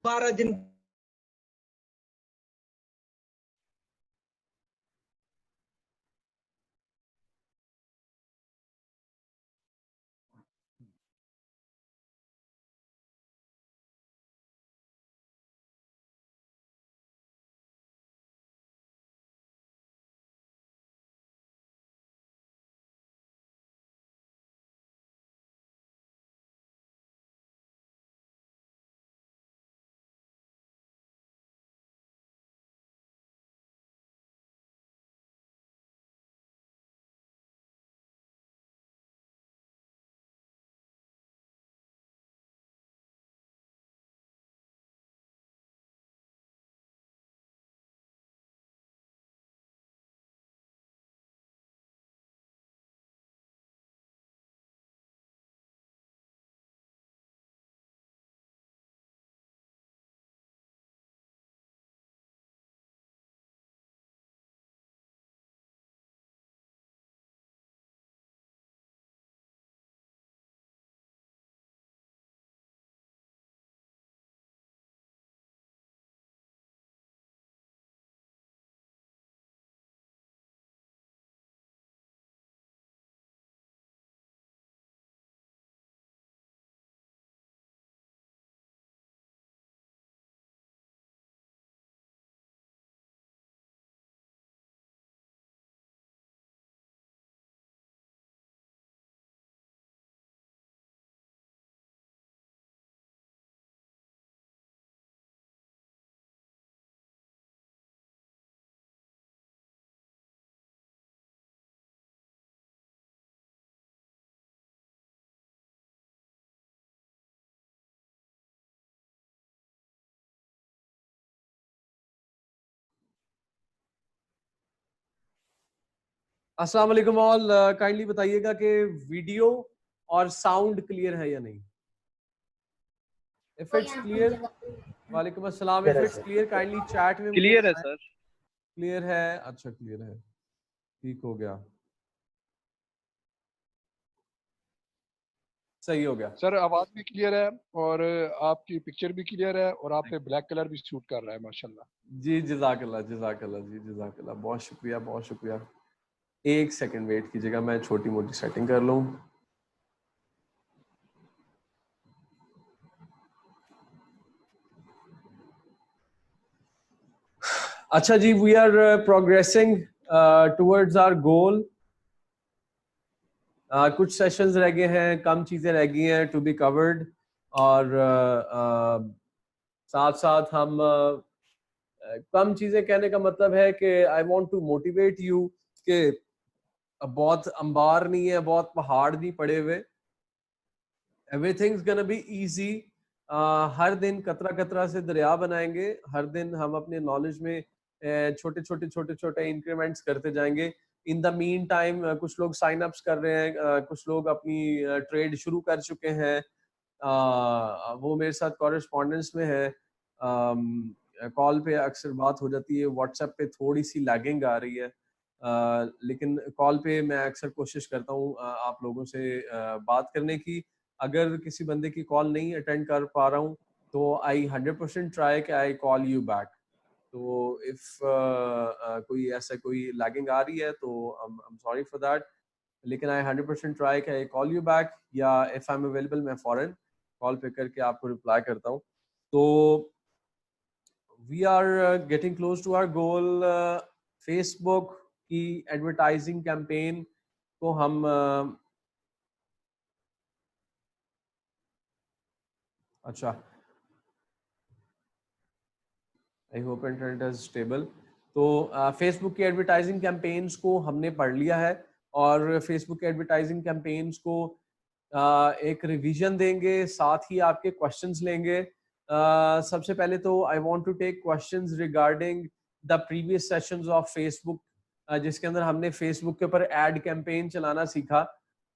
12 दिन अस्सलाम वालेकुम ऑल, काइंडली बताइएगा कि वीडियो और साउंड क्लियर है या नहीं। इफ इट्स क्लियर, वालेकुम अस्सलाम, if it's clear kindly chat में मुझे क्लियर है बताएं। सर। क्लियर है, अच्छा क्लियर है, ठीक हो गया, सही हो गया सर आवाज भी क्लियर है और आपकी पिक्चर भी क्लियर है और आप पे ब्लैक कलर भी शूट कर रहा है माशाल्लाह। जी। जज़ाकल्लाह जज़ाकल्लाह जी, जज़ाकल्लाह, बहुत शुक्रिया बहुत शुक्रिया। एक सेकंड वेट कीजिएगा, मैं छोटी मोटी सेटिंग कर लूँ। अच्छा जी, we are progressing towards our goal. कुछ सेशंस रह गए हैं, कम चीज़ें रह गई हैं टू बी कवर्ड, और साथ साथ हम कम चीज़ें कहने का मतलब है कि I want to motivate you कि बहुत अंबार नहीं है, बहुत पहाड़ नहीं पड़े हुए, एवरीथिंग्स गोना बी इजी। हर दिन कतरा कतरा से दरिया बनाएंगे, हर दिन हम अपने नॉलेज में छोटे छोटे छोटे छोटे इंक्रीमेंट्स करते जाएंगे। इन द मीन टाइम कुछ लोग साइन अप्स कर रहे हैं, कुछ लोग अपनी ट्रेड शुरू कर चुके हैं, वो मेरे साथ कॉरेस्पॉन्डेंस में है। कॉल पे अक्सर बात हो जाती है, व्हाट्सएप पे थोड़ी सी लैगिंग आ रही है, लेकिन कॉल पे मैं अक्सर कोशिश करता हूँ आप लोगों से बात करने की। अगर किसी बंदे की कॉल नहीं अटेंड कर पा रहा हूँ तो आई 100% ट्राई कि आई कॉल यू बैक। तो इफ कोई ऐसा कोई लैगिंग आ रही है तो I am sorry for that, लेकिन आई 100% ट्राई कि आई कॉल यू बैक, या इफ आई एम अवेलेबल मैं फॉरन कॉल पे करके आपको रिप्लाई करता हूँ। तो we are getting close to our goal. Facebook की एडवर्टाइजिंग कैंपेन को हम अच्छा, I hope internet is stable. तो फेसबुक की एडवर्टाइजिंग कैंपेन्स को हमने पढ़ लिया है, और फेसबुक के एडवर्टाइजिंग कैंपेन्स को एक रिवीजन देंगे, साथ ही आपके क्वेश्चंस लेंगे। सबसे पहले तो I want to take questions regarding the previous sessions of Facebook, जिसके अंदर हमने फेसबुक के ऊपर एड कैंपेन चलाना सीखा,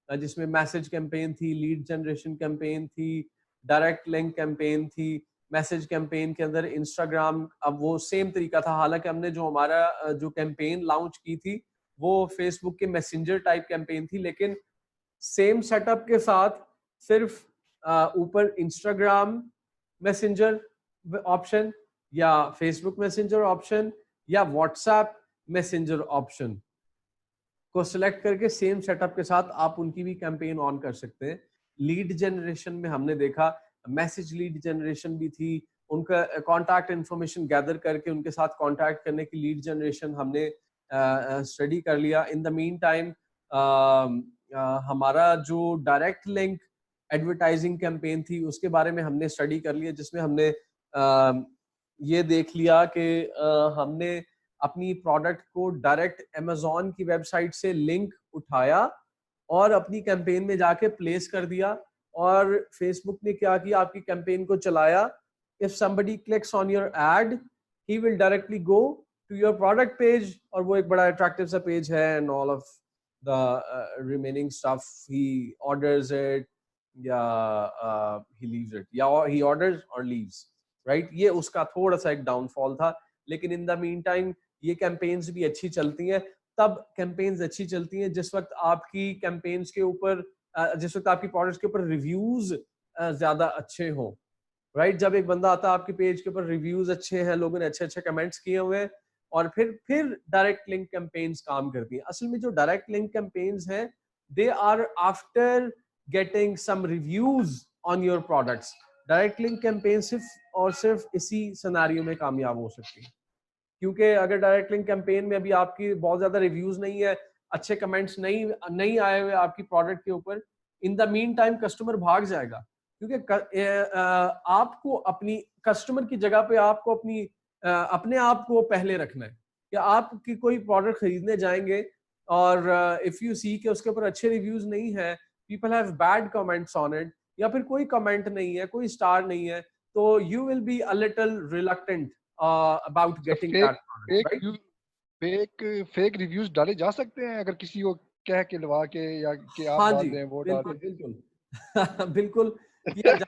जिसमें मैसेज कैंपेन थी, लीड जनरेशन कैंपेन थी, डायरेक्ट लिंक कैंपेन थी। मैसेज कैंपेन के अंदर इंस्टाग्राम, अब वो सेम तरीका था, हालांकि हमने जो हमारा जो कैंपेन लॉन्च की थी वो फेसबुक के मैसेंजर टाइप कैंपेन थी, लेकिन सेम सेटअप के साथ सिर्फ ऊपर इंस्टाग्राम मैसेंजर ऑप्शन या फेसबुक मैसेंजर ऑप्शन या व्हाट्सएप मैसेंजर ऑप्शन को सिलेक्ट करके सेम सेटअप के साथ आप उनकी भी कैंपेन ऑन कर सकते हैं। लीड जनरेशन में हमने देखा मैसेज लीड जनरेशन भी थी, उनका कॉन्टैक्ट इंफॉर्मेशन गैदर करके उनके साथ कॉन्टैक्ट करने की लीड जनरेशन हमने स्टडी कर लिया। इन द मीन टाइम हमारा जो डायरेक्ट लिंक एडवर्टाइजिंग कैंपेन थी उसके बारे में हमने स्टडी कर लिया, जिसमें हमने ये देख लिया कि हमने अपनी प्रोडक्ट को डायरेक्ट अमेज़न की वेबसाइट से लिंक उठाया और अपनी कैंपेन में जाके प्लेस कर दिया, और फेसबुक ने क्या किया, आपकी कैंपेन को चलाया। If somebody clicks on your ad, he will directly go to your product page, और वो एक बड़ा अट्रैक्टिव सा पेज है, and all of the remaining stuff, he orders it या he leaves it, या he orders or leaves, right? ये उसका थोड़ा सा एक डाउनफॉल था, लेकिन इन द मीन टाइम ये कैंपेन्स भी अच्छी चलती हैं। तब कैंपेन्स अच्छी चलती हैं जिस वक्त आपकी कैंपेन्स के ऊपर जिस वक्त आपकी प्रोडक्ट्स के ऊपर रिव्यूज ज्यादा अच्छे हों, राइट? जब एक बंदा आता है आपके पेज के ऊपर, रिव्यूज अच्छे हैं, लोगों ने अच्छे अच्छे कमेंट्स किए हुए हैं, और फिर डायरेक्ट लिंक कैंपेन्स काम करती हैं। असल में जो डायरेक्ट लिंक कैंपेन्स हैं, they are after getting some reviews on your products. Direct link campaign सिर्फ और सिर्फ इसी सिनेरियो में कामयाब हो सकती है, क्योंकि अगर डायरेक्ट लिंक कैंपेन में अभी आपकी बहुत ज्यादा रिव्यूज नहीं है, अच्छे कमेंट्स नहीं आए हुए आपकी प्रोडक्ट के ऊपर, इन द मीन टाइम कस्टमर भाग जाएगा, क्योंकि आपको अपनी कस्टमर की जगह पे आपको अपने आप को पहले रखना है। कि आपकी कोई प्रोडक्ट खरीदने जाएंगे और इफ यू सी के उसके ऊपर अच्छे रिव्यूज नहीं है, people have bad comments on it, या फिर कोई कमेंट नहीं है, कोई स्टार नहीं है, तो you will be a little reluctant about getting that product, right? Fake reviews डाले जा सकते हैं अगर किसी को कह के लवा के, या कि आप हाँ डाल जी, दें वो बिल्कुल डालें। बिल्कुल बिल्कुल किया जा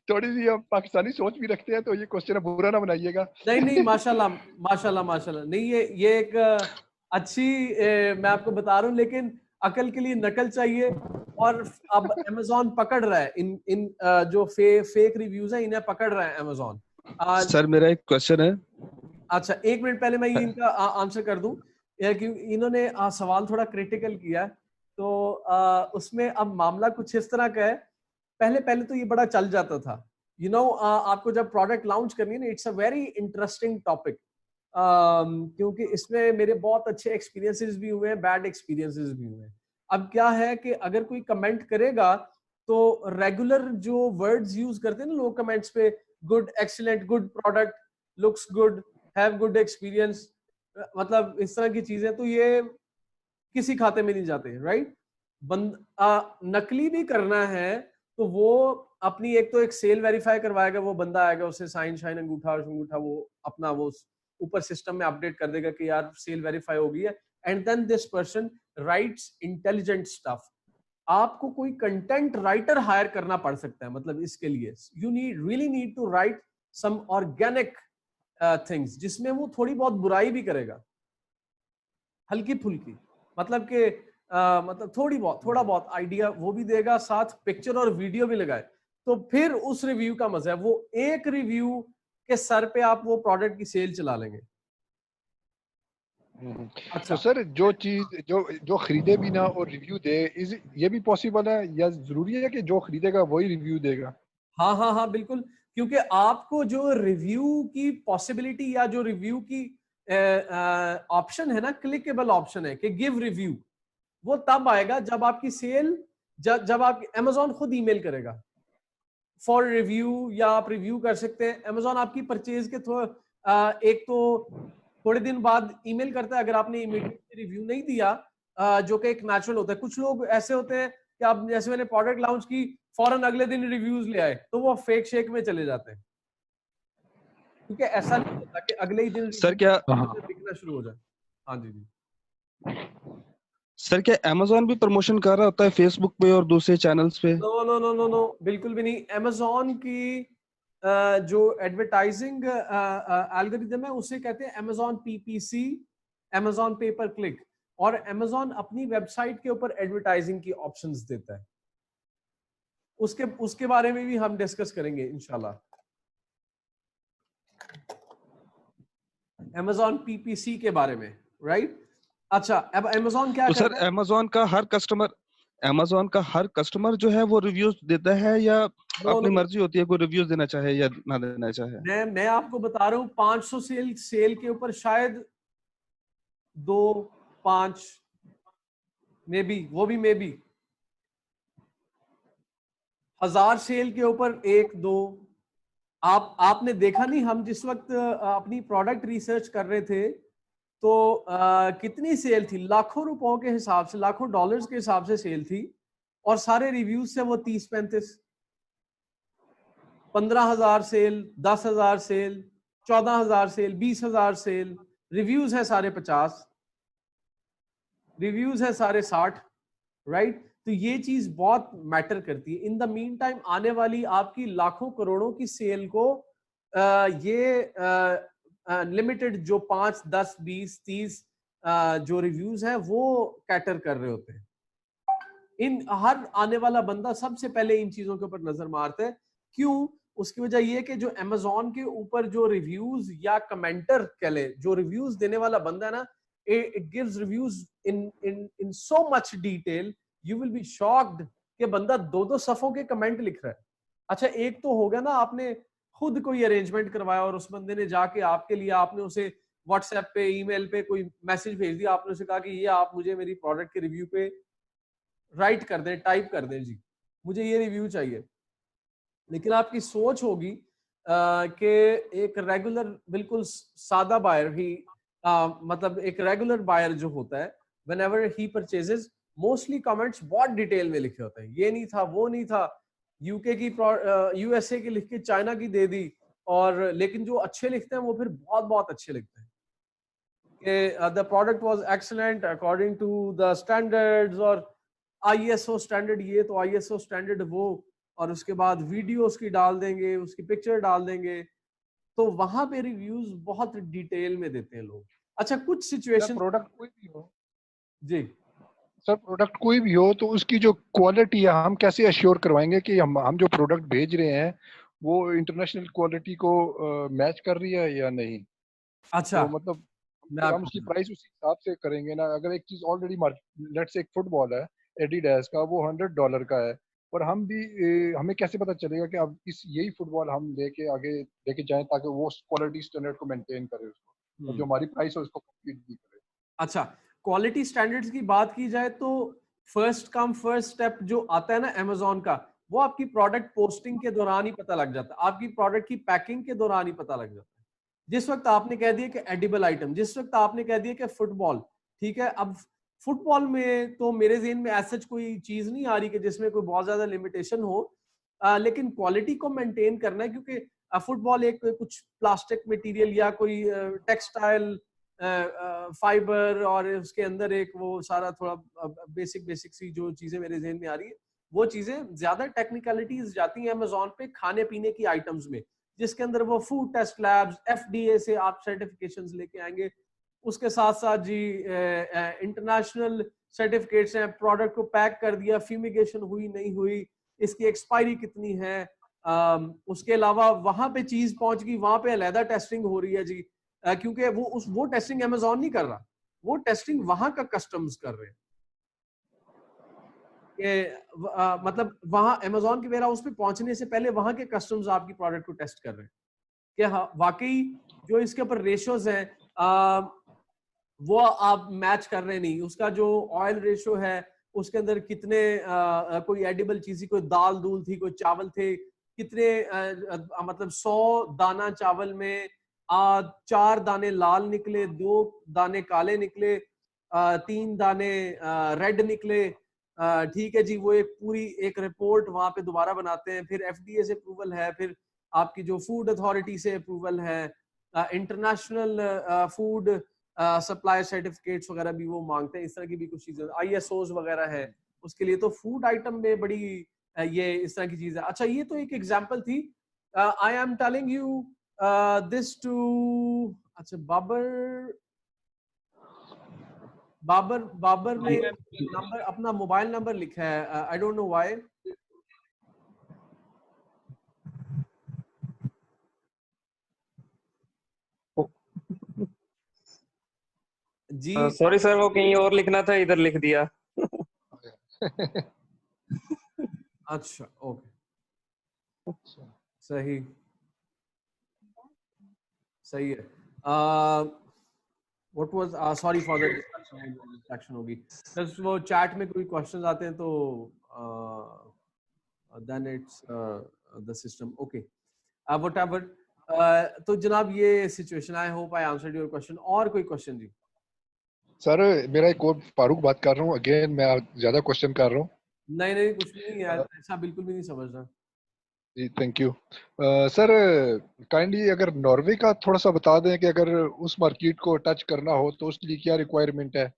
थोड़ी सी हम पाकिस्तानी सोच भी रखते हैं, तो ये क्वेश्चन बुरा ना बनाइएगा। नहीं माशाल्लाह माशाल्लाह माशाल्लाह, नहीं ये एक अच्छी मैं आपको बता रहा हूँ, लेकिन अकल के लिए नकल चाहिए, और अब अमेज़न पकड़ रहा है इन जो फेक रिव्यूज हैं, इन्हें पकड़ रहा है अमेज़न। सर मेरा एक क्वेश्चन है। अच्छा, एक मिनट पहले मैं ये इनका आंसर कर दूं, कि इन्होंने सवाल थोड़ा क्रिटिकल किया, तो उसमें अब मामला कुछ इस तरह का है। पहले तो ये बड़ा चल जाता था, आपको जब प्रोडक्ट लॉन्च करनी है ना, it's a very interesting topic, क्योंकि इसमें मेरे बहुत अच्छे एक्सपीरियंसेस भी हुए हैं, बैड एक्सपीरियंसेस भी हुए हैं। अब क्या है कि अगर कोई कमेंट करेगा, तो रेगुलर जो वर्ड्स यूज करते हैं ना लोग कमेंट्स पे, good, excellent, good product, looks good, have good experience, मतलब इस तरह की चीजें, तो ये किसी खाते में नहीं जाते, राइट? नकली भी करना है तो वो अपनी एक तो एक सेल वेरीफाई करवाएगा, वो बंदा आएगा, उसे साइन शाइन अंगूठा वो अपना वो ऊपर सिस्टम में अपडेट कर देगा कि यार सेल वेरीफाई हो गई है, and then this person writes intelligent stuff. आपको कोई कंटेंट राइटर हायर करना पड़ सकता है, मतलब इसके लिए you really need to write some organic things, जिसमें वो थोड़ी बहुत बुराई भी करेगा, हल्की फुल्की, मतलब कि मतलब थोड़ा बहुत आइडिया वो भी देगा, साथ पिक्चर और वीडियो भी लगाए, तो फिर उस रिव्यू का मजा है। वो एक रिव्यू के सर पे आप वो प्रोडक्ट की सेल चला लेंगे। तो सर जो चीज जो खरीदे भी ना और रिव्यू दे, ये भी पॉसिबल है, या जरूरी है कि जो खरीदेगा वही रिव्यू देगा? हाँ बिल्कुल, क्योंकि आपको जो रिव्यू की पॉसिबिलिटी या जो रिव्यू की ऑप्शन है ना, क्लिकेबल ऑप्शन है कि गिव रिव्यू, वो तब आएगा जब आपकी सेल, जब आपकी अमेज़न खुद ईमेल करेगा फॉर रिव्यू, या आप रिव्यू कर सकते हैं। अमेज़न आपकी परचेज के एक तो थोड़े दिन बाद ईमेल करता है, अगर आपने इमीडिएटली रिव्यू नहीं दिया, जो कि एक नेचुरल होता है। कुछ लोग ऐसे होते हैं कि आप, जैसे मैंने प्रोडक्ट लॉन्च की, फौरन अगले दिन रिव्यूज ले आए, तो वो फेक शेक में चले जाते हैं, क्योंकि ऐसा नहीं होता कि अगले ही दिन सर क्या बिकना शुरू हो जाए। हाँ जी सर, क्या अमेज़न भी प्रमोशन कर रहा होता है फेसबुक पे और दूसरे चैनल्स पे? नो, बिल्कुल भी नहीं। अमेज़न की जो एडवर्टाइजिंग एल्गोरिथम है, उसे कहते हैं अमेज़न PPC, अमेज़न पे पर क्लिक, और अमेज़न अपनी वेबसाइट के ऊपर एडवर्टाइजिंग की ऑप्शंस देता है। उसके बारे में भी हम डिस्कस करेंगे इंशाल्लाह। Amazon PPC के बारे में, राइट? अच्छा, अब Amazon क्या तो सर करता है? अमेजोन का हर कस्टमर जो है वो रिव्यूज देता है या नो अपनी नो, मर्जी होती है कोई रिव्यूज देना चाहे या ना देना चाहे? मैं आपको बता रहा हूँ 500 सेल के ऊपर शायद 2-5 मे बी, वो भी मे बी 1000 सेल के ऊपर 1-2। आपने देखा नहीं, हम जिस वक्त अपनी प्रोडक्ट रिसर्च कर रहे थे तो कितनी सेल थी, लाखों रुपयों के हिसाब से, लाखों डॉलर्स के हिसाब से सेल थी, और सारे रिव्यूज से वो 30-35, 15,000 sale, 10,000 sale, 14,000 sale, 20,000 sale, reviews है सारे 50, रिव्यूज है सारे 60, राइट? तो ये चीज बहुत मैटर करती है। इन द मीन टाइम आने वाली आपकी लाखों करोड़ों की सेल को ये लिमिटेड जो 5, 10, 20, 30 जो रिव्यूज है वो कैटर कर रहे होते हैं। इन हर आने वाला बंदा सबसे पहले इन चीजों के ऊपर नजर मारता है। क्यों? उसकी वजह ये कि जो अमेजोन के ऊपर जो रिव्यूज या कमेंटर कह ले, जो रिव्यूज देने वाला बंदा है ना, it gives reviews in so much detail, you will be shocked कि बंदा 2-2 सफों के कमेंट लिख रहा है। अच्छा, एक तो हो गया ना, आपने खुद कोई अरेंजमेंट करवाया और उस बंदे ने जाके आपके लिए, आपने उसे व्हाट्सएप पे, ईमेल पे कोई मैसेज भेज दिया, आपने उसे कहा कि ये आप मुझे मेरी प्रोडक्ट के रिव्यू पे राइट कर दें, टाइप कर दें जी, मुझे ये रिव्यू चाहिए। लेकिन आपकी सोच होगी कि एक रेगुलर, बिल्कुल सादा बायर ही, मतलब एक रेगुलर बायर जो होता है, whenever he purchases, mostly comments बहुत डिटेल में लिखे होते हैं, ये नहीं था, वो नहीं था, यूके की, यूएसए की लिख के चाइना की दे दी, और लेकिन जो अच्छे लिखते हैं वो फिर बहुत बहुत अच्छे लिखते हैं कि the product was excellent according to the standards, और आईएसओ स्टैंडर्ड ये, तो आईएसओ स्टैंडर्ड वो, और उसके बाद वीडियो उसकी डाल देंगे, उसकी पिक्चर डाल देंगे। तो वहां पे रिव्यूज बहुत डिटेल में देते हैं लोग। अच्छा, कुछ सर सिचुएशन, प्रोडक्ट कोई भी हो, जी सर प्रोडक्ट कोई भी हो तो उसकी जो क्वालिटी है हम कैसे अश्योर करवाएंगे कि हम जो प्रोडक्ट भेज रहे हैं वो इंटरनेशनल क्वालिटी को मैच कर रही है या नहीं? अच्छा, तो मतलब मैं फिर हम उसकी आपको, प्राइस उसी हिसाब से करेंगे ना। अगर एक चीज ऑलरेडी मार्केट, लेट्स से एक फुटबॉल है एडिडास का, वो $100 का है, और हम भी हमें कैसे पता चलेगा कि अब इस यही फुटबॉल हम लेके आगे लेके जाएं ताकि वो क्वालिटी स्टैंडर्ड को मेंटेन करे उसको, और जो हमारी प्राइस है उसको कम्पीट भी करे? अच्छा, क्वालिटी स्टैंडर्ड्स की बात की जाए तो फर्स्ट कम फर्स्ट स्टेप जो आता है ना अमेजोन का, वो आपकी प्रोडक्ट पोस्टिंग के दौरान ही पता लग जाता है, आपकी प्रोडक्ट की पैकिंग के दौरान ही पता लग जाता है। जिस वक्त आपने कह दिया कि एडिबल आइटम, जिस वक्त आपने कह दिया कि फुटबॉल, ठीक है, अब फुटबॉल में तो मेरे ज़हन में ऐसा कोई चीज नहीं आ रही कि जिसमें कोई बहुत ज्यादा लिमिटेशन हो, लेकिन क्वालिटी को मेंटेन करना है, क्योंकि फुटबॉल एक कुछ प्लास्टिक मटेरियल या कोई टेक्सटाइल फाइबर, और उसके अंदर एक वो सारा थोड़ा बेसिक बेसिक सी जो चीजें मेरे जहन में आ रही है, वो चीजें ज्यादा टेक्निकलिटीज जाती हैं अमेजोन पे खाने पीने की आइटम्स में, जिसके अंदर वो फूड टेस्ट लैब्स, एफडीए से आप सर्टिफिकेशंस लेके आएंगे, उसके साथ साथ जी इंटरनेशनल सर्टिफिकेट्स हैं, प्रोडक्ट को पैक कर दिया, फ्यूमिगेशन हुई नहीं हुई, इसकी एक्सपायरी कितनी है, उसके अलावा वहां पे चीज पहुंच गई, वहां पे अलहदा टेस्टिंग हो रही है जी, क्योंकि वो टेस्टिंग अमेजोन नहीं कर रहा, वो टेस्टिंग वहां का कस्टम्स कर रहे हैं कि मतलब वहां अमेजोन के वेयर हाउस पे पहुंचने से पहले वहां के कस्टम्स आपकी प्रोडक्ट को टेस्ट कर रहे हैं कि हाँ वाकई जो इसके ऊपर रेशियोज हैं वो आप मैच कर रहे नहीं, उसका जो ऑयल रेशो है उसके अंदर कितने कोई एडिबल चीज, कोई दाल दूल थी, कोई चावल थे, कितने मतलब 100 दाना चावल में 4 दाने लाल निकले, 2 दाने काले निकले, 3 दाने रेड निकले, ठीक है जी, वो एक पूरी एक रिपोर्ट वहां पे दोबारा बनाते हैं, फिर एफडीए से अप्रूवल है, फिर आपकी जो फूड अथॉरिटी से अप्रूवल है, इंटरनेशनल फूड सप्लाई सर्टिफिकेट्स वगैरह भी वो मांगते हैं, इस तरह की भी कुछ चीजें, आईएसओज वगैरह है उसके लिए, तो फूड आइटम में बड़ी ये इस तरह की चीज है। अच्छा, ये तो एक एग्जांपल थी, I am telling you this too, अच्छा बाबर, बाबर ने नंबर, अपना मोबाइल नंबर लिखा है, आई डोंट नो व्हाई। जी सॉरी सर, वो कहीं और लिखना था, इधर लिख दिया। अच्छा ओके, सही सही है। What was, sorry for the distraction होगी, बस वो चैट में कोई क्वेश्चंस आते हैं तो then it's the system. Okay whatever. तो जनाब ये situation, I hope I answered your question. और कोई क्वेश्चन जी? सर मेरा एक और फारूक बात कर रहा हूँ, अगेन मैं ज्यादा क्वेश्चन कर रहा हूँ। नहीं नहीं कुछ भी नहीं यार, ऐसा बिल्कुल भी नहीं समझना। जी थैंक यू। सर काइंडली अगर नॉर्वे का थोड़ा सा बता दें कि अगर उस मार्केट को टच करना हो तो उसके लिए क्या रिक्वायरमेंट है।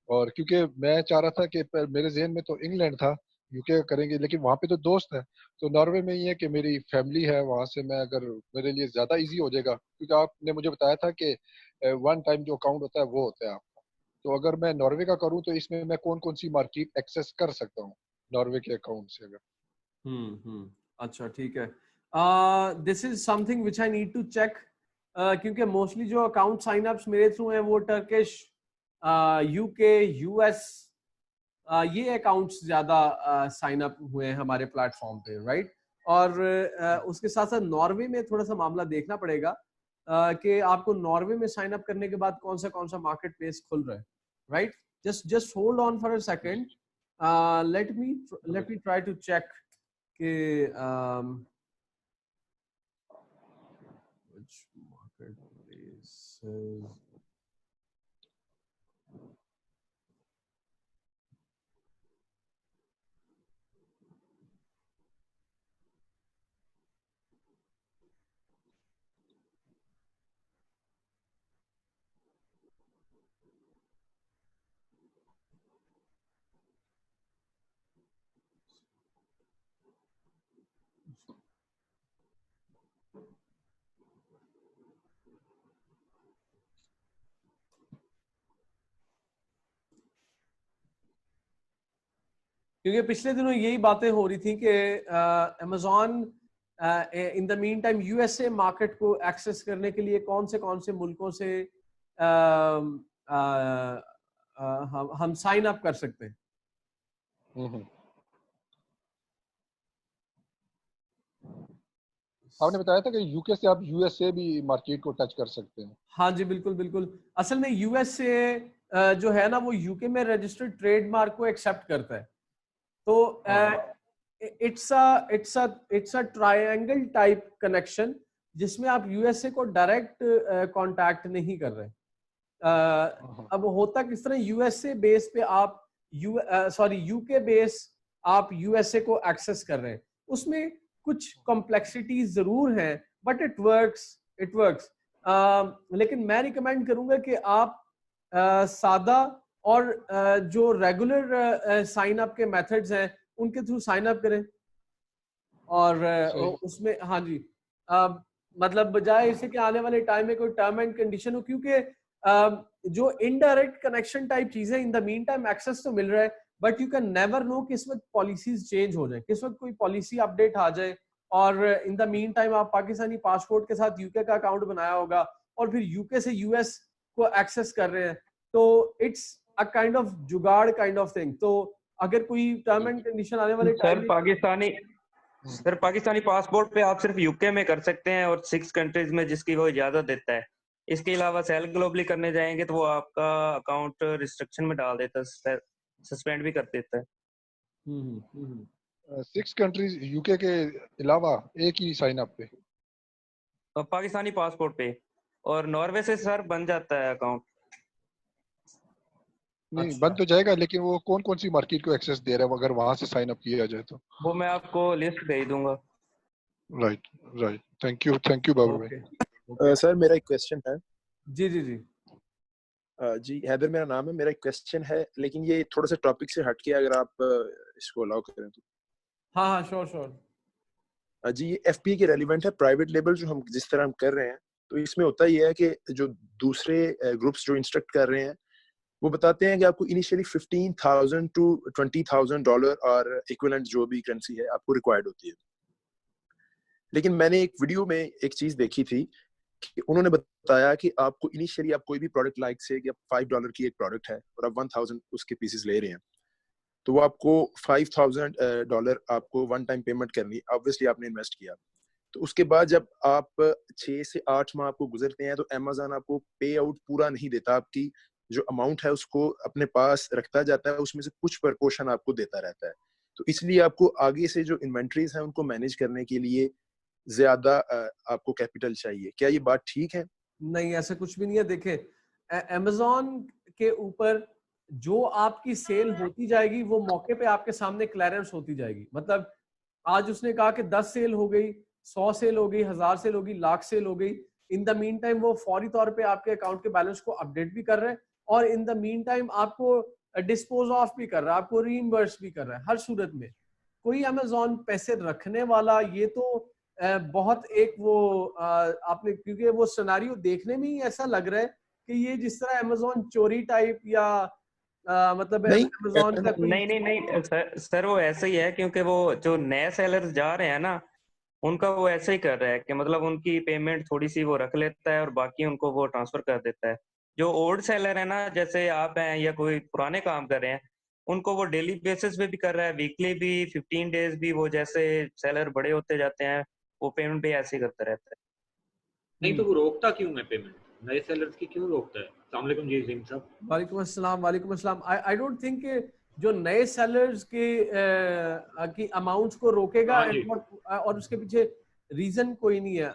और क्योंकि मैं चाह रहा था कि मेरे जहन में तो इंग्लैंड था, यूके करेंगे, लेकिन वहाँ पे तो दोस्त है। तो नॉर्वे में ये है कि मेरी फैमिली है वहाँ से, मैं अगर मेरे लिए ज्यादा इजी हो जाएगा, क्योंकि आपने मुझे बताया था कि वन टाइम जो अकाउंट होता है वो होता है आपका। तो अगर मैं नॉर्वे का करूँ तो इसमें मैं कौन कौन सी मार्केट एक्सेस कर सकता हूँ नॉर्वे के अकाउंट से अगर। अच्छा ठीक है। This is something which I need to check, क्योंकि मोस्टली जो अकाउंट साइन अप्स मेरे थ्रू हैं वो टर्किश, यूके, यूएस, ये अकाउंट्स ज्यादा साइन अप हुए हैं हमारे प्लेटफॉर्म पे, राइट। और उसके साथ साथ नॉर्वे में थोड़ा सा मामला देखना पड़ेगा कि आपको नॉर्वे में साइन अप करने के बाद कौन सा मार्केट प्लेस खुल रहा है, right. Just hold on for a second, let me try to check कि which marketplaces. क्योंकि पिछले दिनों यही बातें हो रही थी कि Amazon in the mean time USA market को एक्सेस करने के लिए कौन से मुल्कों से हम साइन अप कर सकते हैं। आपने बताया था कि यूके से आप यूएसए भी मार्केट को टच कर सकते हैं। हाँ जी बिल्कुल बिल्कुल। असल में यूएसए जो है ना वो यूके में रजिस्टर्ड ट्रेडमार्क को एक्सेप्ट करता है। तो it's a triangle type connection जिसमें आप यूएसए को डायरेक्ट कांटेक्ट नहीं कर रहे। अब होता किस तरह, यूएसए बेस पे आप यूके बेस आप यूएसए को एक्सेस कर रहे हैं, उसमें कुछ कॉम्प्लेक्सिटीज जरूर हैं, बट इट वर्क्स। लेकिन मैं रिकमेंड करूंगा कि आप सादा और जो रेगुलर साइन अप के मेथड्स हैं उनके थ्रू साइन अप करें। और उसमें हाँ जी, मतलब बजाय इसे कि आने वाले टाइम में कोई टर्म एंड कंडीशन हो, क्योंकि जो इनडायरेक्ट कनेक्शन टाइप चीजें in the meantime access तो मिल रहा है, but you can never know किस वक्त पॉलिसीज चेंज हो जाए, किस वक्त कोई पॉलिसी अपडेट आ जाए, और इन द मीन टाइम आप पाकिस्तानी पासपोर्ट के साथ यूके का अकाउंट बनाया होगा और फिर यूके से यूएस को एक्सेस कर रहे हैं, तो इट्स अ काइंड ऑफ जुगाड़ काइंड ऑफ थिंग। तो अगर कोई टर्म एंड कंडीशन आने वाले सर पाकिस्तानी पासपोर्ट पे आप सिर्फ यूके में कर सकते हैं और 6 कंट्रीज में जिसकी वो इजाजत देता है। इसके अलावा सेल ग्लोबली करने जाएंगे तो वो आपका अकाउंट रिस्ट्रिक्शन में डाल देता है, सस्पेंड भी कर देता है। 6 कंट्रीज यूके के अलावा एक ही साइन अप पे पाकिस्तानी पासपोर्ट पे, और नॉर्वे से सर बन जाता है अकाउंट। नहीं बंद तो जाएगा, लेकिन वो कौन कौन सी मार्केट को एक्सेस दे रहा है अगर वहां से साइन अप किया जाए तो? वो मैं आपको लिस्ट भेज दूंगा। राइट थैंक यू बाबर भाई। सर मेरा एक क्वेश्चन है। जी जी जी जी हैदर मेरा नाम है। मेरा एक क्वेश्चन है, लेकिन ये थोड़ा सा टॉपिक से हटके अगर आप इसको अलाउ करें तो। हाँ श्योर। जी ये एफपी के रेलिवेंट है। प्राइवेट लेबल जो हम जिस तरह हम कर रहे हैं, तो इसमें होता ये है कि जो दूसरे ग्रुप्स जो इंस्ट्रक्ट कर रहे हैं वो बताते हैं कि आपको इनिशियली $15,000 to $20,000 और इक्विवेलेंट जो भी करेंसी है आपको रिक्वायर्ड होती है। लेकिन मैंने एक वीडियो में एक चीज देखी थी कि उन्होंने बताया कि आपको इनिशियली आप कोई भी प्रोडक्ट लाइक से कि $5 की एक प्रोडक्ट है और आप 1000 उसके पीसेस ले रहे हैं, तो वो आपको $5000 आपको वन टाइम पेमेंट करनी, ऑब्वियसली आपने इन्वेस्ट किया। तो उसके बाद जब आप 6 से 8 माह आपको गुजरते हैं तो अमेज़न आपको पे आउट पूरा नहीं देता, आपकी जो अमाउंट है उसको अपने पास रखता जाता है, उसमें से कुछ प्रपोर्शन आपको देता रहता है। तो इसलिए आपको आगे से जो इन्वेंटरीज हैं उनको मैनेज करने के लिए ज्यादा आपको कैपिटल चाहिए। क्या ये बात ठीक है? नहीं, ऐसा कुछ भी नहीं है। देखें, अमेज़न के ऊपर जो आपकी सेल होती जाएगी वो मौके पे आपके सामने क्लियरेंस होती जाएगी। मतलब आज उसने कहा कि 10 सेल हो गई, 100 सेल हो गई, 1000 सेल हो गई, लाख सेल हो गई। इन द मीन टाइम वो फौरी तौर पे आपके अकाउंट के बैलेंस को अपडेट भी कर रहे हैं और इन द मीन टाइम आपको डिस्पोज ऑफ भी कर रहा है, आपको रीइंबर्स भी कर रहा है। हर सूरत में कोई अमेज़न पैसे रखने वाला, ये तो बहुत एक वो आपने, क्योंकि वो सिनेरियो देखने में ही ऐसा लग रहा है कि ये जिस तरह अमेज़न चोरी टाइप या मतलब नहीं, अमेज़न का कोई नहीं नहीं नहीं सर वो ऐसे ही है, क्योंकि वो जो नए सेलर्स जा रहे हैं ना, उनका वो ऐसे ही कर रहा है कि मतलब उनकी पेमेंट थोड़ी सी वो रख लेता है और बाकी उनको वो ट्रांसफर कर देता है। जो ओल्ड सेलर है ना, जैसे आप हैं या कोई पुराने काम कर रहे हैं, उनको वो डेली बेसिस पे भी कर रहा है, वीकली भी, 15 डेज भी। वो जैसे सेलर बड़े होते जाते हैं वो पेमेंट भी ऐसे ही करता रहता है। नहीं तो वो रोकता क्यों है पेमेंट? नए सेलर्स की क्यों रोकता है? अस्सलाम वालेकुम जी ज़ीम साहब। वालेकुम अस्सलाम, वालेकुम अस्सलाम। आई डोंट थिंक कि जो नए सेलर्स के की अमाउंट्स को रोकेगा हाँ जी। और उसके पीछे रीजन कोई नहीं है।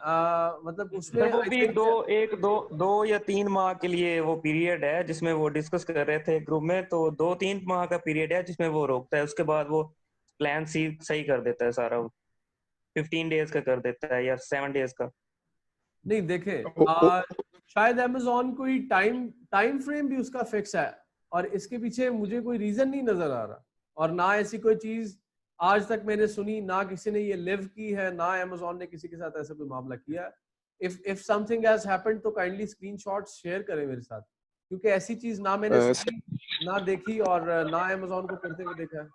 मतलब उसमें सर वो I भी think दो या 3 माह के लिए वो पीरियड है जिसमें वो डिस्कस कर रहे थे ग्रुप में, तो 2-3 माह का पीरियड है जिसमें वो रोकता है, उसके बाद वो प्लान सही कर देता है सारा। 15 डेज का कर देता है या 7 डेज का। नहीं देखें, ओ, ओ, शायद अमेज़न कोई टाइम फ्रेम भी उसका फिक्स है और इसके पीछे मुझे कोई रीजन नहीं नजर आ रहा, और ना ऐसी कोई चीज आज तक मैंने सुनी, ना किसी ने ये लिव की है, ना अमेज़न ने किसी के साथ ऐसा कोई मामला किया। इफ समथिंग हैज हैपेंड तो काइंडली स्क्रीनशॉट्स शेयर करें मेरे साथ, क्योंकि ऐसी चीज ना मैंने सुनी, ना देखी और ना अमेज़न को करते हुए देखा है।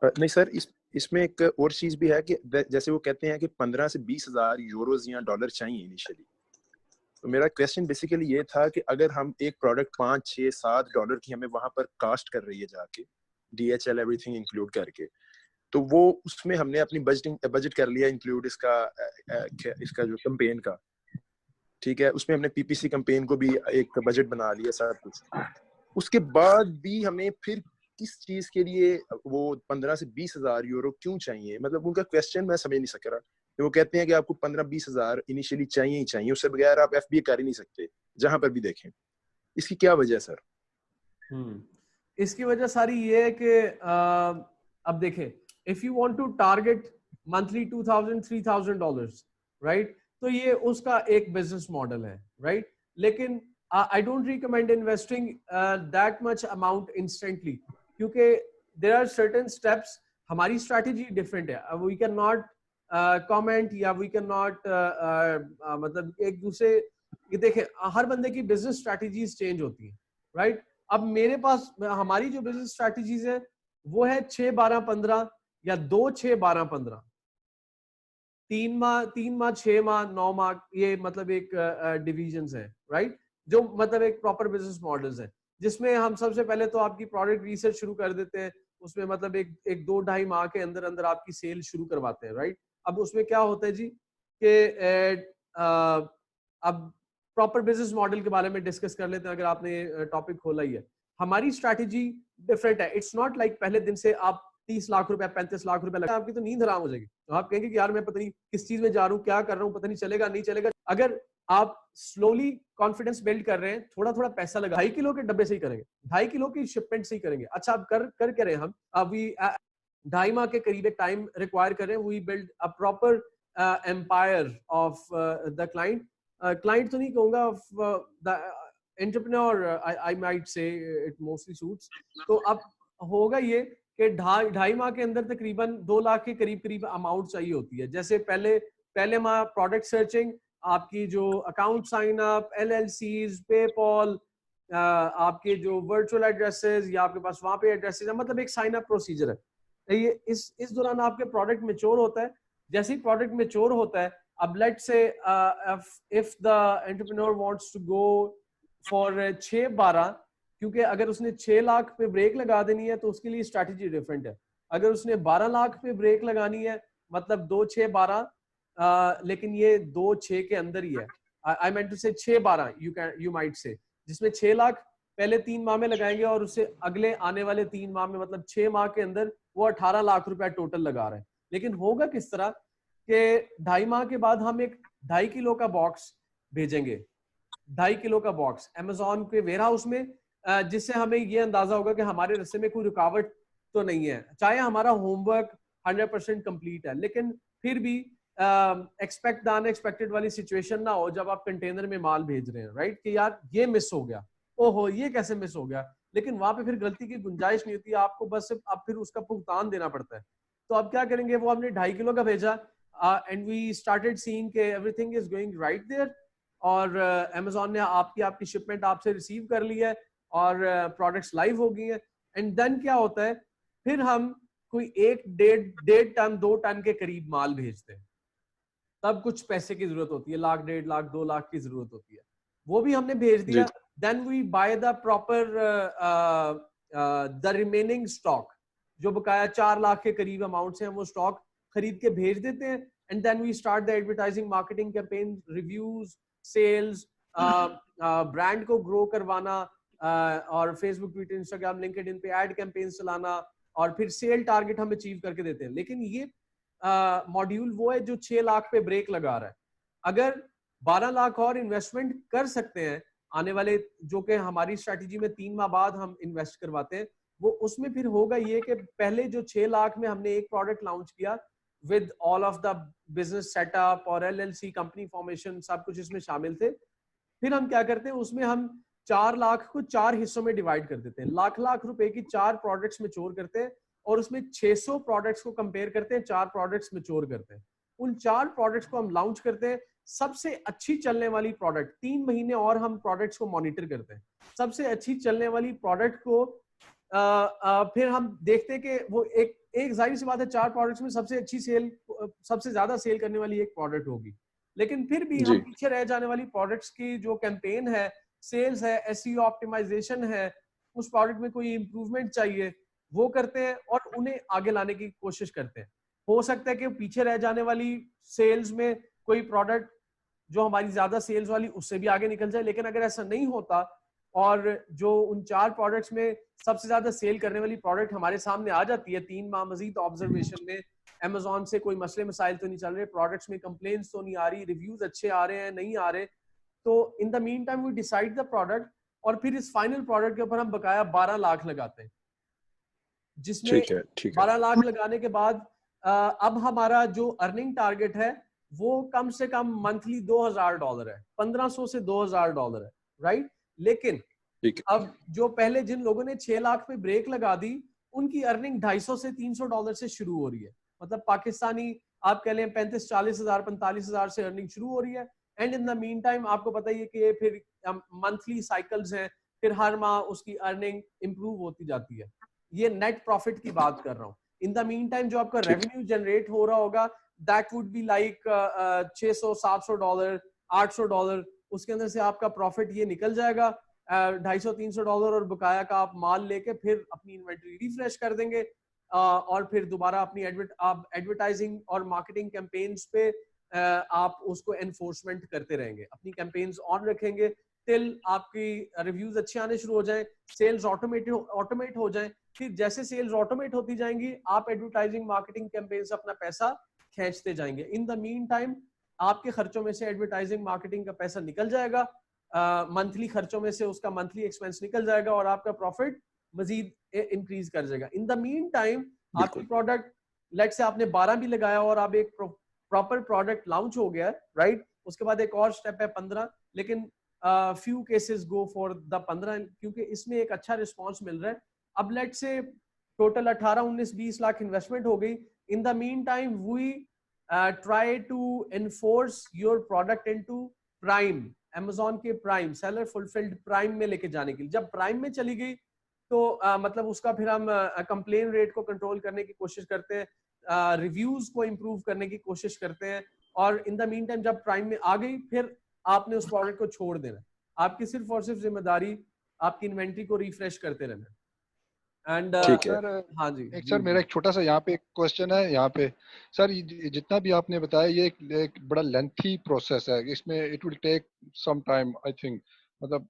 नहीं सर, इसमें एक और चीज भी है कि जैसे वो कहते हैं कि 15 से 20 हजार यूरोज या डॉलर चाहिए इनिशियली। तो मेरा क्वेश्चन बेसिकली ये था कि अगर हम एक प्रोडक्ट 5, 6, 7 डॉलर की हमें वहां पर कास्ट कर रही है जाके, DHL एवरीथिंग इंक्लूड करके, तो वो उसमें हमने अपनी बजट कर लिया इंक्लूड इसका जो कैंपेन का, ठीक है, उसमें हमने PPC कैंपेन को भी एक बजट बना लिया सब कुछ। उसके बाद भी हमें फिर किस चीज के लिए वो 15 से 20 हजार यूरो क्यों चाहिए? मतलब उनका क्वेश्चन मैं समझ नहीं सक रहा। वो कहते हैं कि आपको 15-20 हजार इनिशियली चाहिए ही चाहिए, उससे बगैर आप FBA कर ही नहीं सकते जहां पर भी देखें। इसकी क्या वजह है सर? इसकी वजह सारी ये है कि अब देखें, if you want to target monthly $2000-3000, right, तो ये उसका एक बिजनेस मॉडल है, राइट। लेकिन I don't recommend investing that much amount instantly, क्योंकि देयर आर सर्टेन स्टेप्स। हमारी स्ट्रैटेजी डिफरेंट है, वी कैन नॉट कमेंट या वी कैन नॉट मतलब एक दूसरे, ये देखें हर बंदे की बिजनेस स्ट्रैटेजीज चेंज होती है, राइट। अब मेरे पास हमारी जो बिजनेस स्ट्रैटेजीज है वो है 6-12-15 या 2-6-12-15, 3 माह 6 माह 9 माह, ये मतलब एक डिविजन्स है, राइट, जो मतलब एक प्रॉपर बिजनेस मॉडल्स है, जिसमें हम सबसे पहले तो आपकी प्रोडक्ट रिसर्च शुरू कर देते हैं। उसमें मतलब एक 2-2.5 माह के अंदर अंदर आपकी सेल शुरू करवाते हैं, राइट। अब उसमें क्या होता है जी कि अब प्रॉपर बिजनेस मॉडल के बारे में डिस्कस कर लेते हैं, अगर आपने टॉपिक खोला ही है। हमारी स्ट्रैटेजी डिफरेंट है। इट्स नॉट लाइक पहले दिन से आप 30 लाख रुपए 35 लाख रुपए लगा, आपकी तो नींद हराम हो जाएगी। तो आप कहेंगे कि यार मैं पता नहीं किस चीज में जा रहा हूँ, क्या कर रहा हूँ, पता नहीं चलेगा नहीं चलेगा। अगर आप स्लोली कॉन्फिडेंस बिल्ड कर रहे हैं, थोड़ा थोड़ा पैसा लगा, 2.5 किलो के डब्बे से ही करेंगे, 2.5 किलो की शिपमेंट से ही करेंगे। अच्छा, अब कर रहे हैं हम, अभी 2.5 माह के करीब एक टाइम रिक्वायर कर रहे हैं। We build a proper empire of the client, client तो नहीं कहूंगा, the entrepreneur I might say, it mostly suits. तो अब होगा ये कि 2.5 माह के अंदर तकरीबन 2 लाख के करीब अमाउंट चाहिए होती है। जैसे पहले माह प्रोडक्ट सर्चिंग, आपकी जो account sign up, LLCs, PayPal, आपके जो वर्चुअल एड्रेसेस या आपके पास वहां पे एड्रेसेस है, मतलब एक साइन अप प्रोसीजर है। ये इस दौरान आपके प्रोडक्ट मैच्योर होता है। जैसे ही प्रोडक्ट मैच्योर होता है, अब लेट से if the entrepreneur wants to go for 6-12, क्योंकि अगर उसने 6 लाख पे ब्रेक लगा देनी है तो उसके लिए स्ट्रैटेजी डिफरेंट है। अगर उसने 12 लाख पे ब्रेक लगानी है मतलब 2-6-12, लेकिन ये 2-6 के अंदर ही है। आई मेंट टू से 6-12 यू माइट से, जिसमें 6 लाख पहले 3 माह में लगाएंगे और उससे अगले आने वाले 3 माह में मतलब 6 माह के अंदर वो 18 लाख रुपया टोटल लगा रहे हैं। लेकिन होगा किस तरह कि 2.5 माह के बाद हम एक 2.5 किलो का बॉक्स भेजेंगे, 2.5 किलो का बॉक्स अमेजोन के वेयर हाउस में, जिससे हमें ये अंदाजा होगा कि हमारे रास्ते में कोई रुकावट तो नहीं है, चाहे हमारा होमवर्क 100% कंप्लीट है, लेकिन फिर भी एक्सपेक्ट द अनएक्सपेक्टेड वाली सिचुएशन ना हो जब आप कंटेनर में माल भेज रहे हैं, राइट, कि यार ये मिस हो गया, ओहो ये कैसे मिस हो गया, लेकिन वहां पे फिर गलती की गुंजाइश नहीं होती, आपको बस सिर्फ अब फिर उसका भुगतान देना पड़ता है। तो अब क्या करेंगे, वो हमने 2.5 किलो का भेजा एंड वी स्टार्टेड सीइंग के everything is going right there, और अमेजोन ने आपकी शिपमेंट आपसे रिसीव कर ली है और प्रोडक्ट्स लाइव हो गई है। एंड देन क्या होता है, फिर हम कोई 1-1.5 टन 2 टन के करीब माल भेजते हैं, तब कुछ पैसे की जरूरत होती है, 1 लाख 1.5 लाख 2 लाख की जरूरत होती है, वो भी हमने भेज दिया। Then we buy the proper the remaining stock, जो बकाया 4 लाख के करीब अमाउंट से हम वो स्टॉक खरीद के भेज देते हैं। And then we start the advertising marketing campaign, reviews, sales, brand को ग्रो करवाना, और फेसबुक, ट्विटर, इंस्टाग्राम, लिंक्डइन पे एड कैंपेन चलाना, और फिर सेल टारगेट हम अचीव करके देते हैं। लेकिन ये मॉड्यूल वो है जो 6 लाख पे ब्रेक लगा रहा है। अगर 12 लाख और इन्वेस्टमेंट कर सकते हैं आने वाले, जो कि हमारी स्ट्रैटेजी में 3 माह बाद हम इन्वेस्ट करवाते हैं, वो उसमें फिर होगा ये कि पहले जो 6 लाख में हमने एक प्रोडक्ट लॉन्च किया with all of the business setup और LLC कंपनी फॉर्मेशन, सब कुछ इसमें शामिल थे। फिर हम क्या करते हैं, उसमें हम 4 लाख को 4 हिस्सों में डिवाइड कर देते हैं, लाख रुपए की 4 प्रोडक्ट्स मैच्योर करते हैं, और उसमें 600 प्रोडक्ट्स को कंपेयर करते हैं, 4 प्रोडक्ट्स मैच्योर करते हैं। उन 4 प्रोडक्ट्स को हम लॉन्च करते हैं, सबसे अच्छी चलने वाली प्रोडक्ट 3 महीने और हम प्रोडक्ट्स को मॉनिटर करते हैं, सबसे अच्छी चलने वाली प्रोडक्ट को फिर हम देखते हैं कि वो एक जाहिर सी बात है 4 प्रोडक्ट्स में सबसे अच्छी सेल, सबसे ज्यादा सेल करने वाली एक प्रोडक्ट होगी, लेकिन फिर भी हम पीछे रह जाने वाली प्रोडक्ट्स की जो कैंपेन है, सेल्स है, SEO ऑप्टिमाइजेशन है, उस प्रोडक्ट में कोई इंप्रूवमेंट चाहिए, वो करते हैं और उन्हें आगे लाने की कोशिश करते हैं। हो सकता है कि पीछे रह जाने वाली सेल्स में कोई प्रोडक्ट जो हमारी ज्यादा सेल्स वाली उससे भी आगे निकल जाए, लेकिन अगर ऐसा नहीं होता और जो उन 4 प्रोडक्ट्स में सबसे ज्यादा सेल करने वाली प्रोडक्ट हमारे सामने आ जाती है 3 माह मजीद ऑब्जर्वेशन में, अमेजोन से कोई मसले मसाइल तो नहीं चल रहे, प्रोडक्ट्स में कंप्लेंट्स तो नहीं आ रही, रिव्यूज अच्छे आ रहे हैं नहीं आ रहे, तो in the meantime we decide the product, और फिर इस फाइनल प्रोडक्ट के ऊपर हम बकाया 12 लाख लगाते हैं, जिसमें 12 लाख लगाने के बाद अब हमारा जो अर्निंग टारगेट है वो कम से कम मंथली $2,000 है, 1500 से $2,000 है, राइट। लेकिन अब जो पहले जिन लोगों ने 6 लाख पे ब्रेक लगा दी, उनकी अर्निंग $250 से $300 से शुरू हो रही है, मतलब पाकिस्तानी आप कह लें 35-40 हजार 45 हजार से अर्निंग शुरू हो रही है। And in the mean time आपको पता ही है कि फिर मंथली साइकिल्स हैं, फिर हर माह उसकी अर्निंग इंप्रूव होती जाती है। ये नेट प्रॉफिट की बात कर रहा हूँ। इन द मीन टाइम जो आपका रेवेन्यू जनरेट हो रहा होगा दैट वुड बी लाइक $600-700 $800, उसके अंदर से आपका प्रॉफिट ये निकल जाएगा $250-300, और बकाया का आप माल लेके फिर अपनी इन्वेंटरी रिफ्रेश कर देंगे, और फिर दोबारा अपनी एडवर्टाइजिंग और मार्केटिंग कैंपेन्स पे आप उसको एनफोर्समेंट करते रहेंगे, अपनी कैंपेन्स ऑन रखेंगे टिल आपकी रिव्यूज अच्छे आने शुरू हो जाएं, सेल्स ऑटोमेट हो जाएं। फिर जैसे सेल्स ऑटोमेट होती जाएंगी आप एडवर्टाइजिंग मार्केटिंग कैंपेन से अपना पैसा खींचते जाएंगे। इन द मीन टाइम आपके खर्चों में से एडवर्टाइजिंग मार्केटिंग का पैसा निकल जाएगा, मंथली खर्चों में से उसका मंथली एक्सपेंस निकल जाएगा और आपका प्रॉफिट मजीद इंक्रीज कर जाएगा। इन द मीन टाइम आपकी प्रोडक्ट लेट से आपने 12 भी लगाया और आप एक प्रॉपर प्रोडक्ट लॉन्च हो गया, राइट। उसके बाद एक और स्टेप है 15, लेकिन few cases go for the 15 क्योंकि इसमें एक अच्छा रिस्पांस मिल रहा है। अब लेट से टोटल 18-19-20 लाख इन्वेस्टमेंट हो गई। In the meantime we try to enforce your product into prime, Amazon के प्राइम सेलर फुलफिल्ड प्राइम में लेके जाने के लिए। जब प्राइम में चली गई तो मतलब उसका फिर हम कंप्लेन रेट को कंट्रोल करने की कोशिश करते हैं, रिव्यूज को इम्प्रूव करने की कोशिश करते हैं, और इन द मीन टाइम जब प्राइम में आ गई फिर आपने उस प्रोडक्ट को छोड़ देना। आपकी सिर्फ और सिर्फ जिम्मेदारी आपकी इन्वेंट्री को रिफ्रेश करते रहना। एंड ठीक है। सर हाँ जी एक जी सर जी। मेरा एक छोटा सा यहाँ पे एक क्वेश्चन है यहाँ पे। सर जितना भी आपने बताया ये एक बड़ा लेंथी प्रोसेस है, इसमें it will take some time I think, मतलब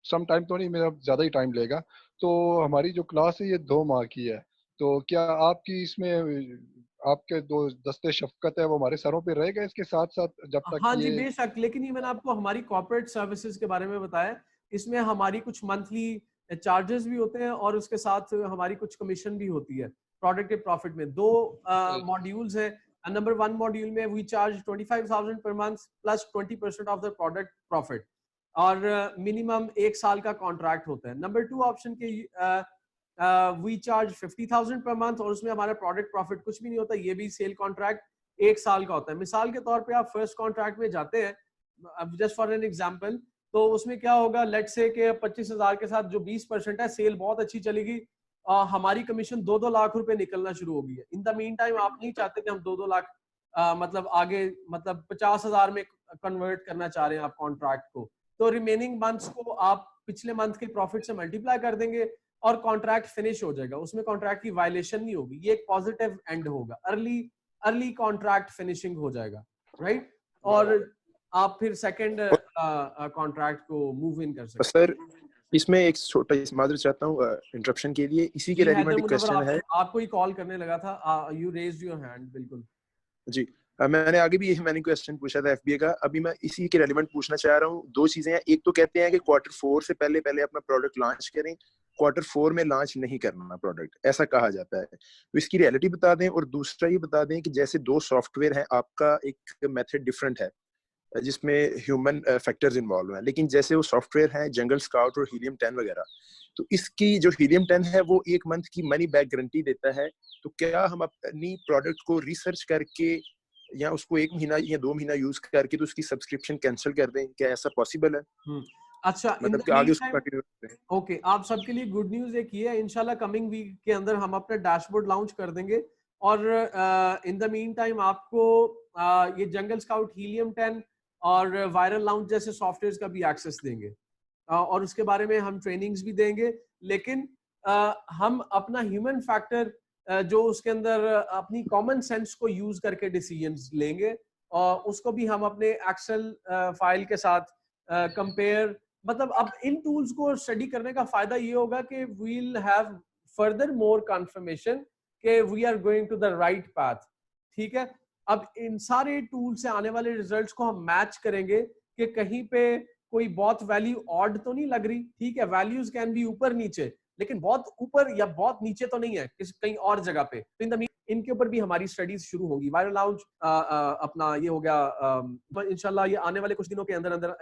सम टाइम तो नहीं, मेरा ज्यादा ही टाइम लेगा। तो हमारी जो क्लास है ये 2 माह की है, तो क्या आपकी इसमें आपके दो दस्ते शफकत है वो हमारे सरों पे रहेगा इसके साथ साथ जब तक हाँ जी ये? बेशक, लेकिन ये मैंने आपको हमारी कॉर्पोरेट सर्विसेज के बारे में बताया। इसमें हमारी कुछ मंथली चार्जेस भी होते हैं और उसके साथ हमारी कुछ कमीशन भी होती है प्रोडक्ट के प्रॉफिट में। 2 मॉड्यूल्स है। नंबर 1 मॉड्यूल में we charge 25,000 per month plus 20% of the product profit, और मिनिमम 1 साल का कॉन्ट्रैक्ट होता है। नंबर 2 ऑप्शन के वी चार्ज 50,000 पर मंथ, और उसमें हमारा प्रोडक्ट प्रॉफिट कुछ भी नहीं होता, ये भी सेल कॉन्ट्रैक्ट 1 साल का होता है। मिसाल के तौर पे आप फर्स्ट कॉन्ट्रैक्ट में जाते हैं, जस्ट फॉर एन एग्जांपल, तो उसमें क्या होगा, लेट से कि 25,000 के साथ जो 20% है, सेल बहुत अच्छी चलेगी, हमारी कमीशन 2-2 लाख रुपए निकलना शुरू होगी। इन द मीन टाइम आप नहीं चाहते कि हम 2-2 लाख मतलब आगे मतलब 50,000 में कन्वर्ट करना चाह रहे हैं आप कॉन्ट्रैक्ट को, तो रिमेनिंग मंथ्स को आप पिछले मंथ के प्रॉफिट से मल्टीप्लाई कर देंगे और कॉन्ट्रैक्ट फिनिश हो जाएगा। उसमें कॉन्ट्रैक्ट की वायलेशन नहीं होगी, ये एक पॉजिटिव एंड होगा, अर्ली कॉन्ट्रैक्ट फिनिशिंग हो जाएगा, राइट? और आप फिर सेकंड कॉन्ट्रैक्ट को मूव इन कर सकते हैं। सर इसमें एक छोटा माजूर चाहता हूँ इंटरप्शन के लिए, इसी के जी रेलिवेंट हैदर एक मुनव्वर, क्वेश्चन है। आपको ही कॉल करने लगा था, यू रेज्ड योर हैंड। बिल्कुल जी मैंने आगे भी यही मैंने क्वेश्चन पूछा था एफबीए का, अभी मैं इसी के रेलिवेंट पूछना चाह रहा हूँ। 2 चीजें हैं, एक तो कहते हैं कि Q4 से पहले पहले अपना प्रोडक्ट लॉन्च करें, Q4 में लॉन्च नहीं करना प्रोडक्ट, ऐसा कहा जाता है। तो इसकी रियलिटी बता दें, और दूसरा ये बता दें कि जैसे 2 सॉफ्टवेयर हैं, आपका एक मेथड डिफरेंट है जिसमें ह्यूमन फैक्टर्स इन्वॉल्व हैं, लेकिन जैसे वो सॉफ्टवेयर हैं जंगल स्काउट और हीलियम 10 वगैरह, तो इसकी जो हीलियम 10 है वो 1 मंथ की मनी बैक गारंटी देता है। तो क्या हम अपनी प्रोडक्ट को रिसर्च करके या उसको 1 महीना या 2 महीना यूज करके तो उसकी सब्सक्रिप्शन कैंसिल कर दें, क्या ऐसा पॉसिबल है? अच्छा, इन मतलब द कि आगे मीन उसको टाइम कंटिन्यू करें। ओके, आप सबके लिए गुड न्यूज एक ये है, इंशाल्लाह कमिंग वीक के अंदर हम अपना डैशबोर्ड लॉन्च कर देंगे, और इन द मीन टाइम आपको ये जंगल स्काउट, हीलियम 10 और वायरल लाउंज जैसे सॉफ्टवेयर का भी एक्सेस देंगे, और उसके बारे में हम ट्रेनिंग्स भी देंगे। लेकिन हम अपना ह्यूमन फैक्टर जो उसके अंदर अपनी कॉमन सेंस को यूज करके डिसीजंस लेंगे, और उसको भी हम अपने एक्सेल फाइल के साथ कंपेयर, मतलब अब इन टूल्स को स्टडी करने का फायदा ये होगा कि we will have further more confirmation कि we are going to the right path. ठीक है, अब इन सारे टूल से आने वाले रिजल्ट्स को हम मैच करेंगे कि कहीं पे कोई बहुत वैल्यू ऑड तो नहीं लग रही। ठीक है, वैल्यूज कैन बी ऊपर नीचे, लेकिन बहुत ऊपर या बहुत नीचे तो नहीं है कहीं और जगह पे। तो इन द इनके ऊपर भी हमारी स्टडीज शुरू होंगी। वायरल लाउंज अपना ये हो गया, इंशाल्लाह ये आने वाले कुछ दिनों के अंदर अंदर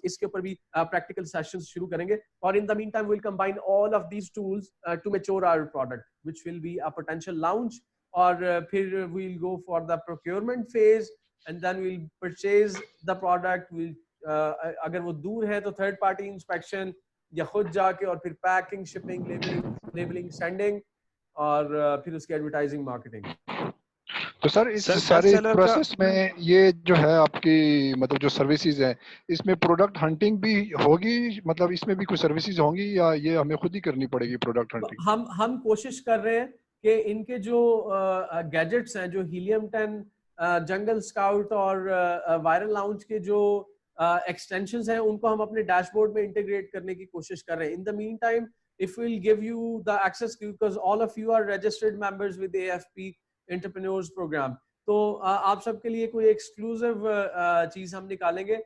इसके ऊपर भी प्रैक्टिकल सेशंस शुरू करेंगे, और in the meantime will combine all of these tools to mature our product which will be a potential launch, और फिर we will go for the procurement phase, and then we will purchase the product. अगर वो दूर है तो third party inspection, या खुद जाके, और फिर पैकिंग, शिपिंग, लेबलिंग, सेंडिंग, और फिर उसकी एडवर्टाइजिंग, मार्केटिंग। तो सर इस सर सारे bestseller का प्रोसेस में ये जो है आपकी मतलब जो सर्विसेज हैं, इसमें प्रोडक्ट हंटिंग भी होगी, मतलब इसमें भी कुछ सर्विसेज होंगी या ये हमें खुद ही करनी पड़ेगी प्रोडक्ट हंटिंग? हम कोशिश कर रहे हैं कि इनके जो गैजेट्स हैं, जो हीलियम 10, जंगल स्काउट और वायरल लाउंज के जो एक्सटेंशंस हैं, उनको हम अपने डैशबोर्ड में इंटीग्रेट करने की कोशिश कर रहे हैं। इन the mean time if we'll give you the access, because all of you are registered members with the AFP Entrepreneurs Program, तो आप सबके लिए कोई एक्सक्लूसिव चीज हम निकालेंगे,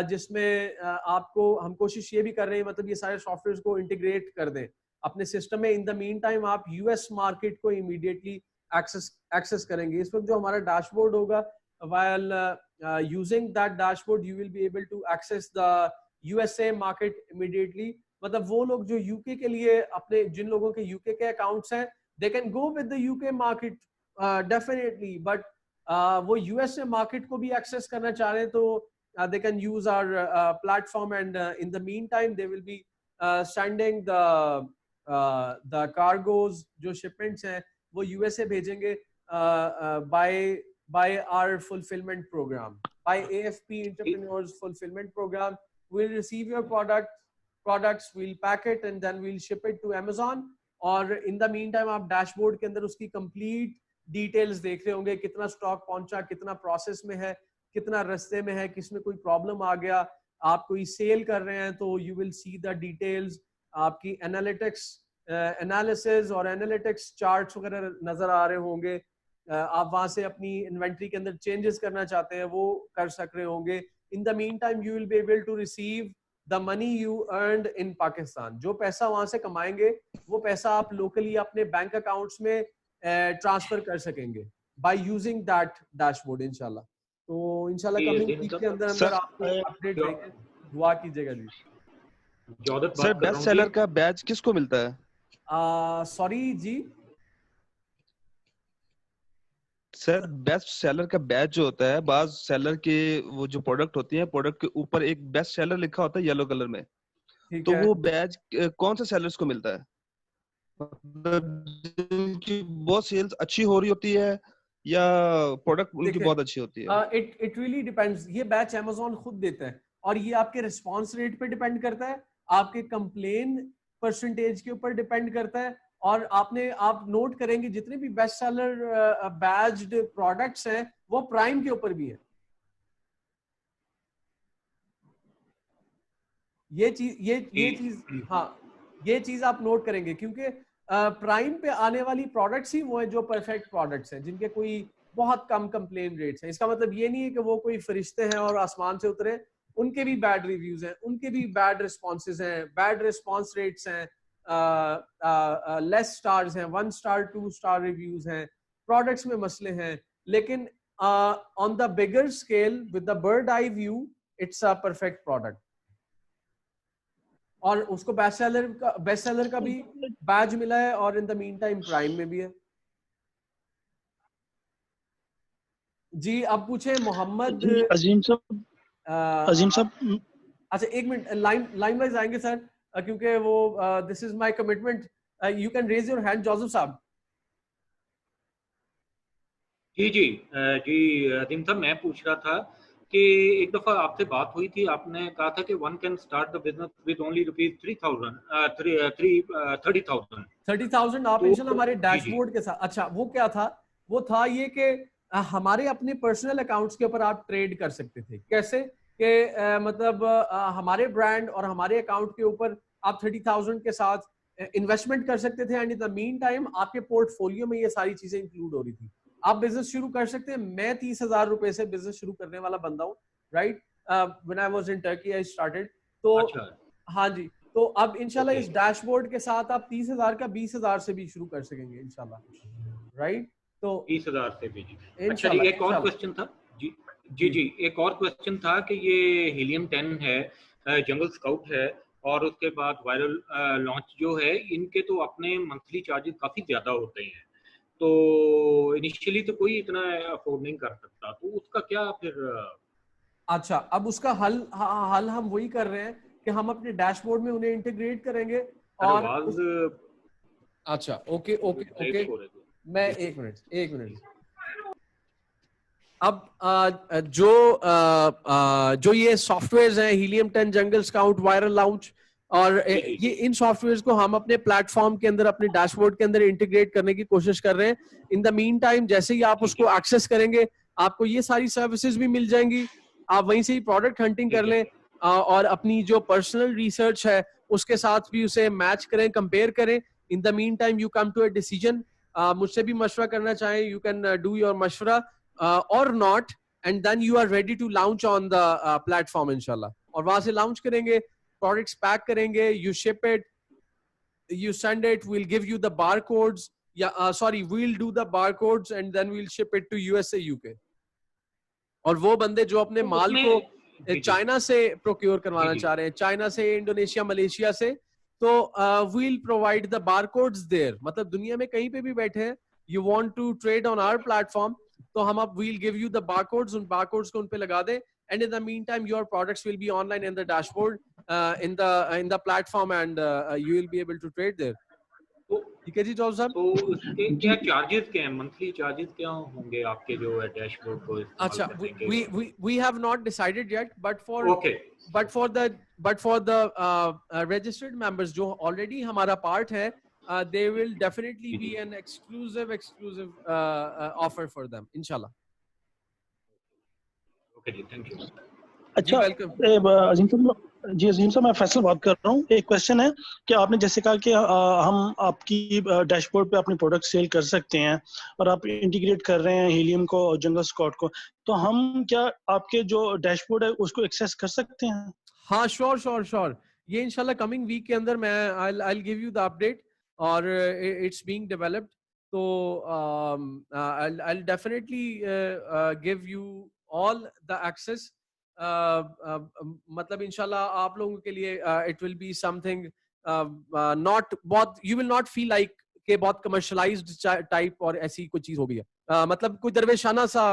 जिसमें आपको हम कोशिश ये भी कर रहे हैं, मतलब ये सारे सॉफ्टवेयर को इंटीग्रेट कर दें अपने सिस्टम में। इन द मीन टाइम आप यूएस मार्केट को इमीडिएटली एक्सेस करेंगे। इस वक्त जो हमारा डैशबोर्ड होगा, while using that dashboard you will be able to access the USA market immediately। मतलब वो लोग जो यूके के लिए अपने, जिन लोगों के यूके के अकाउंट्स हैं, they can go with the UK market definitely, but वो यूएसए मार्केट को भी एक्सेस करना चाह रहे हैं, तो they can use our platform, and in the meantime they will be sending the cargos, जो शिपमेंट्स हैं वो यूएसए भेजेंगे by by our fulfillment program, by AFP Entrepreneurs Fulfillment Program. We'll receive your products, we'll pack it and then we'll ship it to Amazon. और in the meantime आप dashboard के अंदर उसकी complete details देख रहे होंगे, कितना स्टॉक पहुंचा, कितना प्रोसेस में है, कितना रास्ते में है, किसमें कोई प्रॉब्लम आ गया, आप कोई सेल कर रहे हैं तो you will see the details, आपकी एनालिटिक्स एनालिसिस और एनालिटिक्स चार्ट्स वगैरह नजर आ रहे होंगे, आप वहां से अपनी इन्वेंट्री के अंदर चेंजेस करना चाहते हैं वो कर सक रहे होंगे. In the meantime you will be able to receive the money you earned in Pakistan. जो पैसा वहां से कमाएंगे वो पैसा आप लोकली अपने बैंक अकाउंट्स में ट्रांसफर कर सकेंगे बाय यूजिंग दैट डैशबोर्ड इंशाल्लाह. तो इंशाल्लाह कमिंग वीक के अंदर आपको अपडेट देंगे. दुआ कीजिएगा जी. सर बेस्ट सेलर का बैच किसको मिलता है? सॉरी जी सर बेस्ट सेलर का बैच जो होता है, बाज सेलर के वो जो प्रोडक्ट होती है, प्रोडक्ट के ऊपर एक बेस्ट सेलर लिखा होता है येलो कलर में, तो वो बैच कौन से सेलर्स को मिलता है? जिनकी बहुत सेल्स अच्छी हो रही होती है या प्रोडक्ट उनकी बहुत अच्छी होती है? It really depends. ये बैच Amazon खुद देता है और ये आपके रिस्पांस रेट पे डिपेंड करता है, आपके कंप्लेन परसेंटेज के ऊपर डिपेंड करता है. और आप नोट करेंगे जितने भी बेस्ट सेलर बैज्ड प्रोडक्ट्स हैं वो प्राइम के ऊपर भी है. ये चीज हाँ, ये चीज आप नोट करेंगे क्योंकि प्राइम पे आने वाली प्रोडक्ट्स ही वो है जो परफेक्ट प्रोडक्ट्स हैं, जिनके कोई बहुत कम कंप्लेन रेट्स हैं. इसका मतलब ये नहीं है कि वो कोई फरिश्ते हैं और आसमान से उतरे. उनके भी बैड रिव्यूज हैं, उनके भी बैड रिस्पॉन्सेज हैं, बैड रिस्पॉन्स रेट्स हैं, लेस स्टार्स हैं, 1 स्टार 2 स्टार रिव्यूज हैं, प्रोडक्ट्स में मसले हैं. लेकिन on the bigger scale with the bird eye view it's a perfect product. और उसको बेस्ट सेलर का भी बैज मिला है और in the mean time prime में भी है. जी अब पूछे मोहम्मद अजीम साहब. अच्छा एक मिनट, लाइन वाइज आएंगे सर क्योंकि वो this is my commitment. You can raise your hand Joseph साहब. जी अजीम साहब, मैं पूछ रहा था कि एक दफा आपसे बात हुई थी, आपने कहा था कि one can start the business with only ₹30,000 आप इंशाल्लाह हमारे डैशबोर्ड के साथ. अच्छा वो क्या था? वो था ये कि हमारे अपने पर्सनल अकाउंट्स के ऊपर आप ट्रेड कर सकते थे. कैसे कि मतलब हमारे ब्रांड और हमारे अकाउंट के ऊपर आप 30,000 के साथ इन्वेस्टमेंट कर सकते थे and in the mean time आपके पोर्टफोलियो में ये सारी चीजें इंक्लूड हो रही थी. आप बिजनेस शुरू कर सकते हैं. मैं 30,000 रुपए से बिजनेस शुरू करने वाला बंदा हूँ, right. When I was in Turkey I started. तो हाँ जी, तो अब इंशाल्लाह इस डैशबोर्ड के साथ आप 30,000 का 20,000 से भी शुरू कर सकेंगे इंशाल्लाह, राइट. तो 30,000 से भी. अच्छा जी, एक और क्वेश्चन था जी एक और क्वेश्चन था कि ये हीलियम 10 है, जंगल स्काउट है और उसके बाद वायरल लॉन्च जो है, इनके तो अपने मंथली चार्जेस काफी ज्यादा होते हैं. तो इनिशियली तो कोई इतना अफोर्ड नहीं कर सकता, तो उसका क्या फिर? अच्छा अब उसका हल हम वही कर रहे हैं कि हम अपने डैशबोर्ड में उन्हें इंटीग्रेट करेंगे. और अच्छा ओके मैं एक मिनट अब जो ये सॉफ्टवेयर्स हैं हीलियम 10, जंगल स्काउट, वायरल लॉन्च और ये इन सॉफ्टवेयर्स को हम अपने प्लेटफॉर्म के अंदर अपने डैशबोर्ड के अंदर इंटीग्रेट करने की कोशिश कर रहे हैं. इन द मीन टाइम जैसे ही आप उसको एक्सेस करेंगे आपको ये सारी सर्विसेज भी मिल जाएंगी. आप वहीं से ही प्रोडक्ट हंटिंग कर लें और अपनी जो पर्सनल रिसर्च है उसके साथ भी उसे मैच करें, कंपेयर करें. In the meantime you come to a decision. मुझसे भी मशवरा करना चाहें, यू कैन डू योर मशवरा और not, and then you are ready to launch on the platform इंशाल्लाह. और वहां से लॉन्च करेंगे, प्रोडक्ट्स पैक करेंगे, you ship it, you send it, we'll give you the barcodes, we'll do the barcodes and then we'll ship it to USA UK. और वो बंदे जो अपने माल को चाइना से प्रोक्योर करवाना चाह रहे हैं, चाइना से, इंडोनेशिया, मलेशिया से, तो we'll provide the barcodes there. मतलब दुनिया में कहीं पे भी बैठे हैं, you want to trade on our platform, तो हम अब we'll give you the barcodes, उन barcodes को उन पे लगा दे, and in the meantime your products will be online in the dashboard in the platform and you will be able to trade there. ठीक है जी जॉब साहब। तो उसके क्या चार्जेस क्या हैं, मंथली चार्जेस क्या होंगे आपके जो डैशबोर्ड को इस्तेमाल अच्छा, करने के? we have not decided yet, but Okay. for the registered members जो already हमारा part है, there will definitely be an exclusive offer for them, inshallah. Okay जी, thank you. जी वेलकम। अजीम साहब, जी अजीम साहब, मैं फैसल बात कर रहा हूँ। एक क्वेश्चन है कि आपने जैसे कहा कि हम आपकी डैशबोर्ड पे अपनी प्रोडक्ट सेल कर सकते हैं और आप इंटीग्रेट कर रहे हैं हीलियम को और जंगल स्कॉट को, तो हम क्या आपके जो डैशबोर्ड है उसको एक्सेस कर सकते हैं? हाँ श्योर, ये इंशाल्लाह कमिंग वीक के अंदर मैं I'll give you the update, और it's being developed, तो I'll definitely give you all the access. मतलब इंशाल्लाह आप लोगों के लिए it will be something not बहुत, you will not feel like कि बहुत कमर्शलाइज्ड टाइप और ऐसी कोई चीज हो गई है, मतलब कोई दरवेशाना सा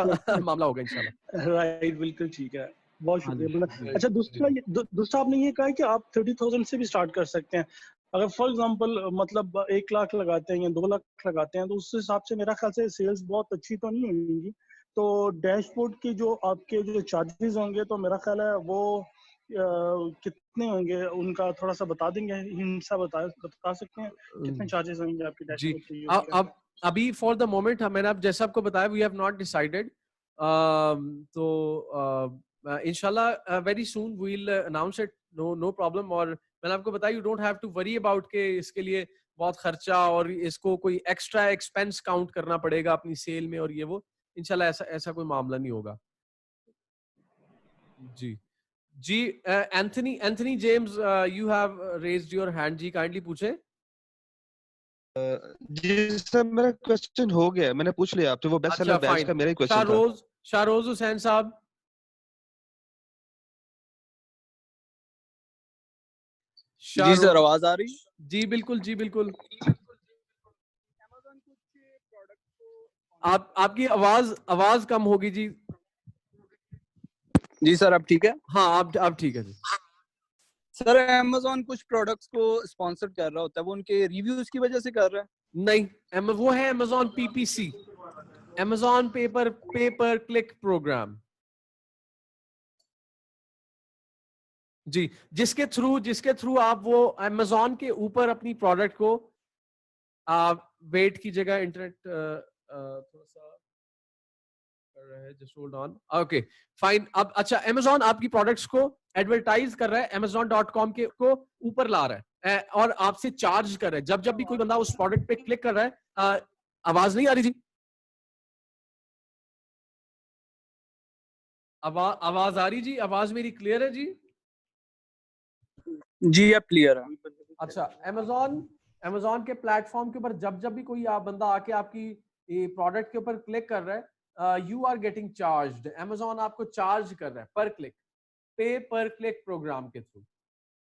मामला होगा इंशाल्लाह। राइट, बिल्कुल ठीक है, बहुत हाँ जी, शुक्रिया। अच्छा, दूसरा आपने ये कहा कि आप 30,000 से भी स्टार्ट कर सकते हैं। अगर फॉर एग्जांपल मतलब 1 लाख लगाते हैं या 2 लाख लगाते हैं, तो उस हिसाब से मेरा ख्याल से सेल्स बहुत अच्छी तो नहीं होंगी। तो डैशबोर्ड के जो आपके जो चार्जेस होंगे, तो मेरा ख्याल है वो कितने होंगे, उनका थोड़ा सा बता देंगे, हिंट सा बता सकते हैं कितने चार्जेस होंगे आपके जी। डैशबोर्ड के यूज के? अब अभी फॉर द मोमेंट मैंने अब जैसा आपको बताया, वी हैव नॉट डिसाइडेड, तो इंशाल्लाह very soon we will announce it, no problem. और मैंने आपको बताया, you don't have to worry about के इसके लिए बहुत खर्चा और इसको कोई एक्स्ट्रा एक्सपेंस काउंट करना पड़ेगा अपनी सेल में और ये वो, इंशाल्लाह ऐसा कोई मामला नहीं होगा। जी Anthony James, you have raised your hand जी, काइंडली पूछे। जी सर, मेरा क्वेश्चन हो गया, मैंने पूछ लिया आपसे, वो बेस्ट सेलर बैच का मेरा ही क्वेश्चन था। शाहरोज हुसैन साहब। जी सर, आवाज आ रही? जी बिल्कुल। आपकी आवाज कम होगी जी। जी सर, अब ठीक है? हाँ, अब ठीक है जी। सर, Amazon कुछ प्रोडक्ट्स को स्पॉन्सर कर रहा होता है, वो उनके रिव्यूज की वजह से कर रहा है? नहीं, वो है Amazon PPC, Amazon pay per click program जी, जिसके थ्रू आप वो Amazon के ऊपर अपनी प्रोडक्ट को वेट की जगह इंटरनेट थोड़ा सा कर रहा है, just hold on, okay fine. अब अच्छा, Amazon आपकी प्रोडक्ट्स को एडवर्टाइज कर रहा है, Amazon.com के को ऊपर ला रहा है और आपसे चार्ज कर रहा है। जब भी कोई बंदा उस प्रोडक्ट पे क्लिक कर रहा है, आवाज नहीं आ रही जी? आवाज आ रही जी? आवाज मेरी क्लियर है जी? जी, अब क्लियर है। अच्छा, Amazon के प्लेटफॉर्म के ऊपर जब भी कोई बंदा आके आपकी प्रोडक्ट के ऊपर क्लिक कर रहा है, you are getting charged, Amazon आपको चार्ज कर रहा है पर क्लिक, पे पर क्लिक प्रोग्राम के थ्रू।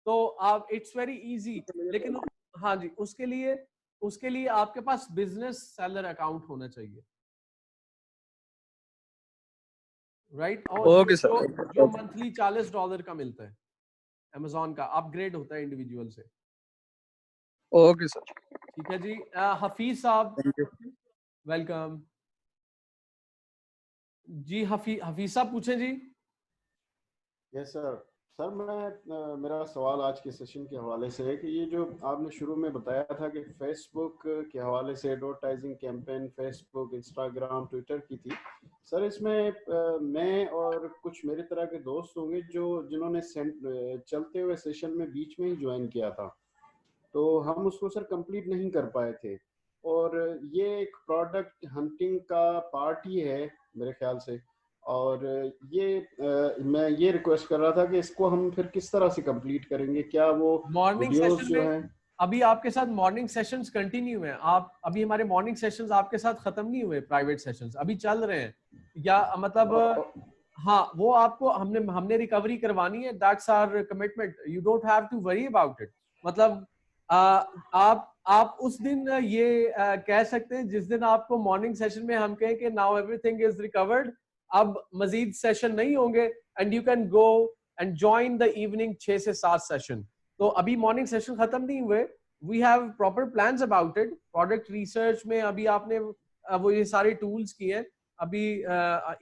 तो आप, इट्स वेरी इजी, लेकिन हाँ जी, उसके लिए आपके पास बिजनेस सेलर अकाउंट होना चाहिए, राइट? और ओके सर, जो मंथली $40 का मिलता है Amazon का, अपग्रेड होता है इंडिविजुअल से। ओके सर, ठीक है जी। हफीज साहब, वेलकम जी। हफीज साहब पूछें जी। Yes sir. सर, मेरा सवाल आज के सेशन के हवाले से है कि ये जो आपने शुरू में बताया था कि फेसबुक के हवाले से advertising campaign Facebook, Instagram, Twitter की थी, सर इसमें मैं और कुछ मेरे तरह के दोस्त होंगे जिन्होंने चलते हुए सेशन में बीच में ही ज्वाइन किया था, तो हम उसको सर कंप्लीट नहीं कर पाए थे, और ये एक प्रोडक्ट हंटिंग का पार्ट ही है मेरे ख्याल से, और मैं ये रिक्वेस्ट कर रहा था कि इसको हम फिर किस तरह से कंप्लीट करेंगे? क्या वो मॉर्निंग वीडियोस सेशन जो में हैं? अभी आपके साथ मॉर्निंग सेशंस कंटिन्यू हैं। आप अभी, हमारे मॉर्निंग सेशंस आपके साथ खत्म नहीं हुए, प्राइवेट सेशंस अभी चल रहे हैं, या मतलब हाँ, वो आपको हमने रिकवरी करवानी है, that's our commitment, you don't have to worry about it. मतलब आप उस दिन ये कह सकते हैं जिस दिन आपको मॉर्निंग सेशन में हम कहें कि नाउ एवरीथिंग इज रिकवर्ड, अब मजीद सेशन नहीं होंगे, and you can go and join the evening 6 से 7 सेशन। तो अभी मॉर्निंग सेशन खत्म नहीं हुए, we have proper plans about it. Product research में अभी आपने वो ये सारे टूल्स किए हैं, अभी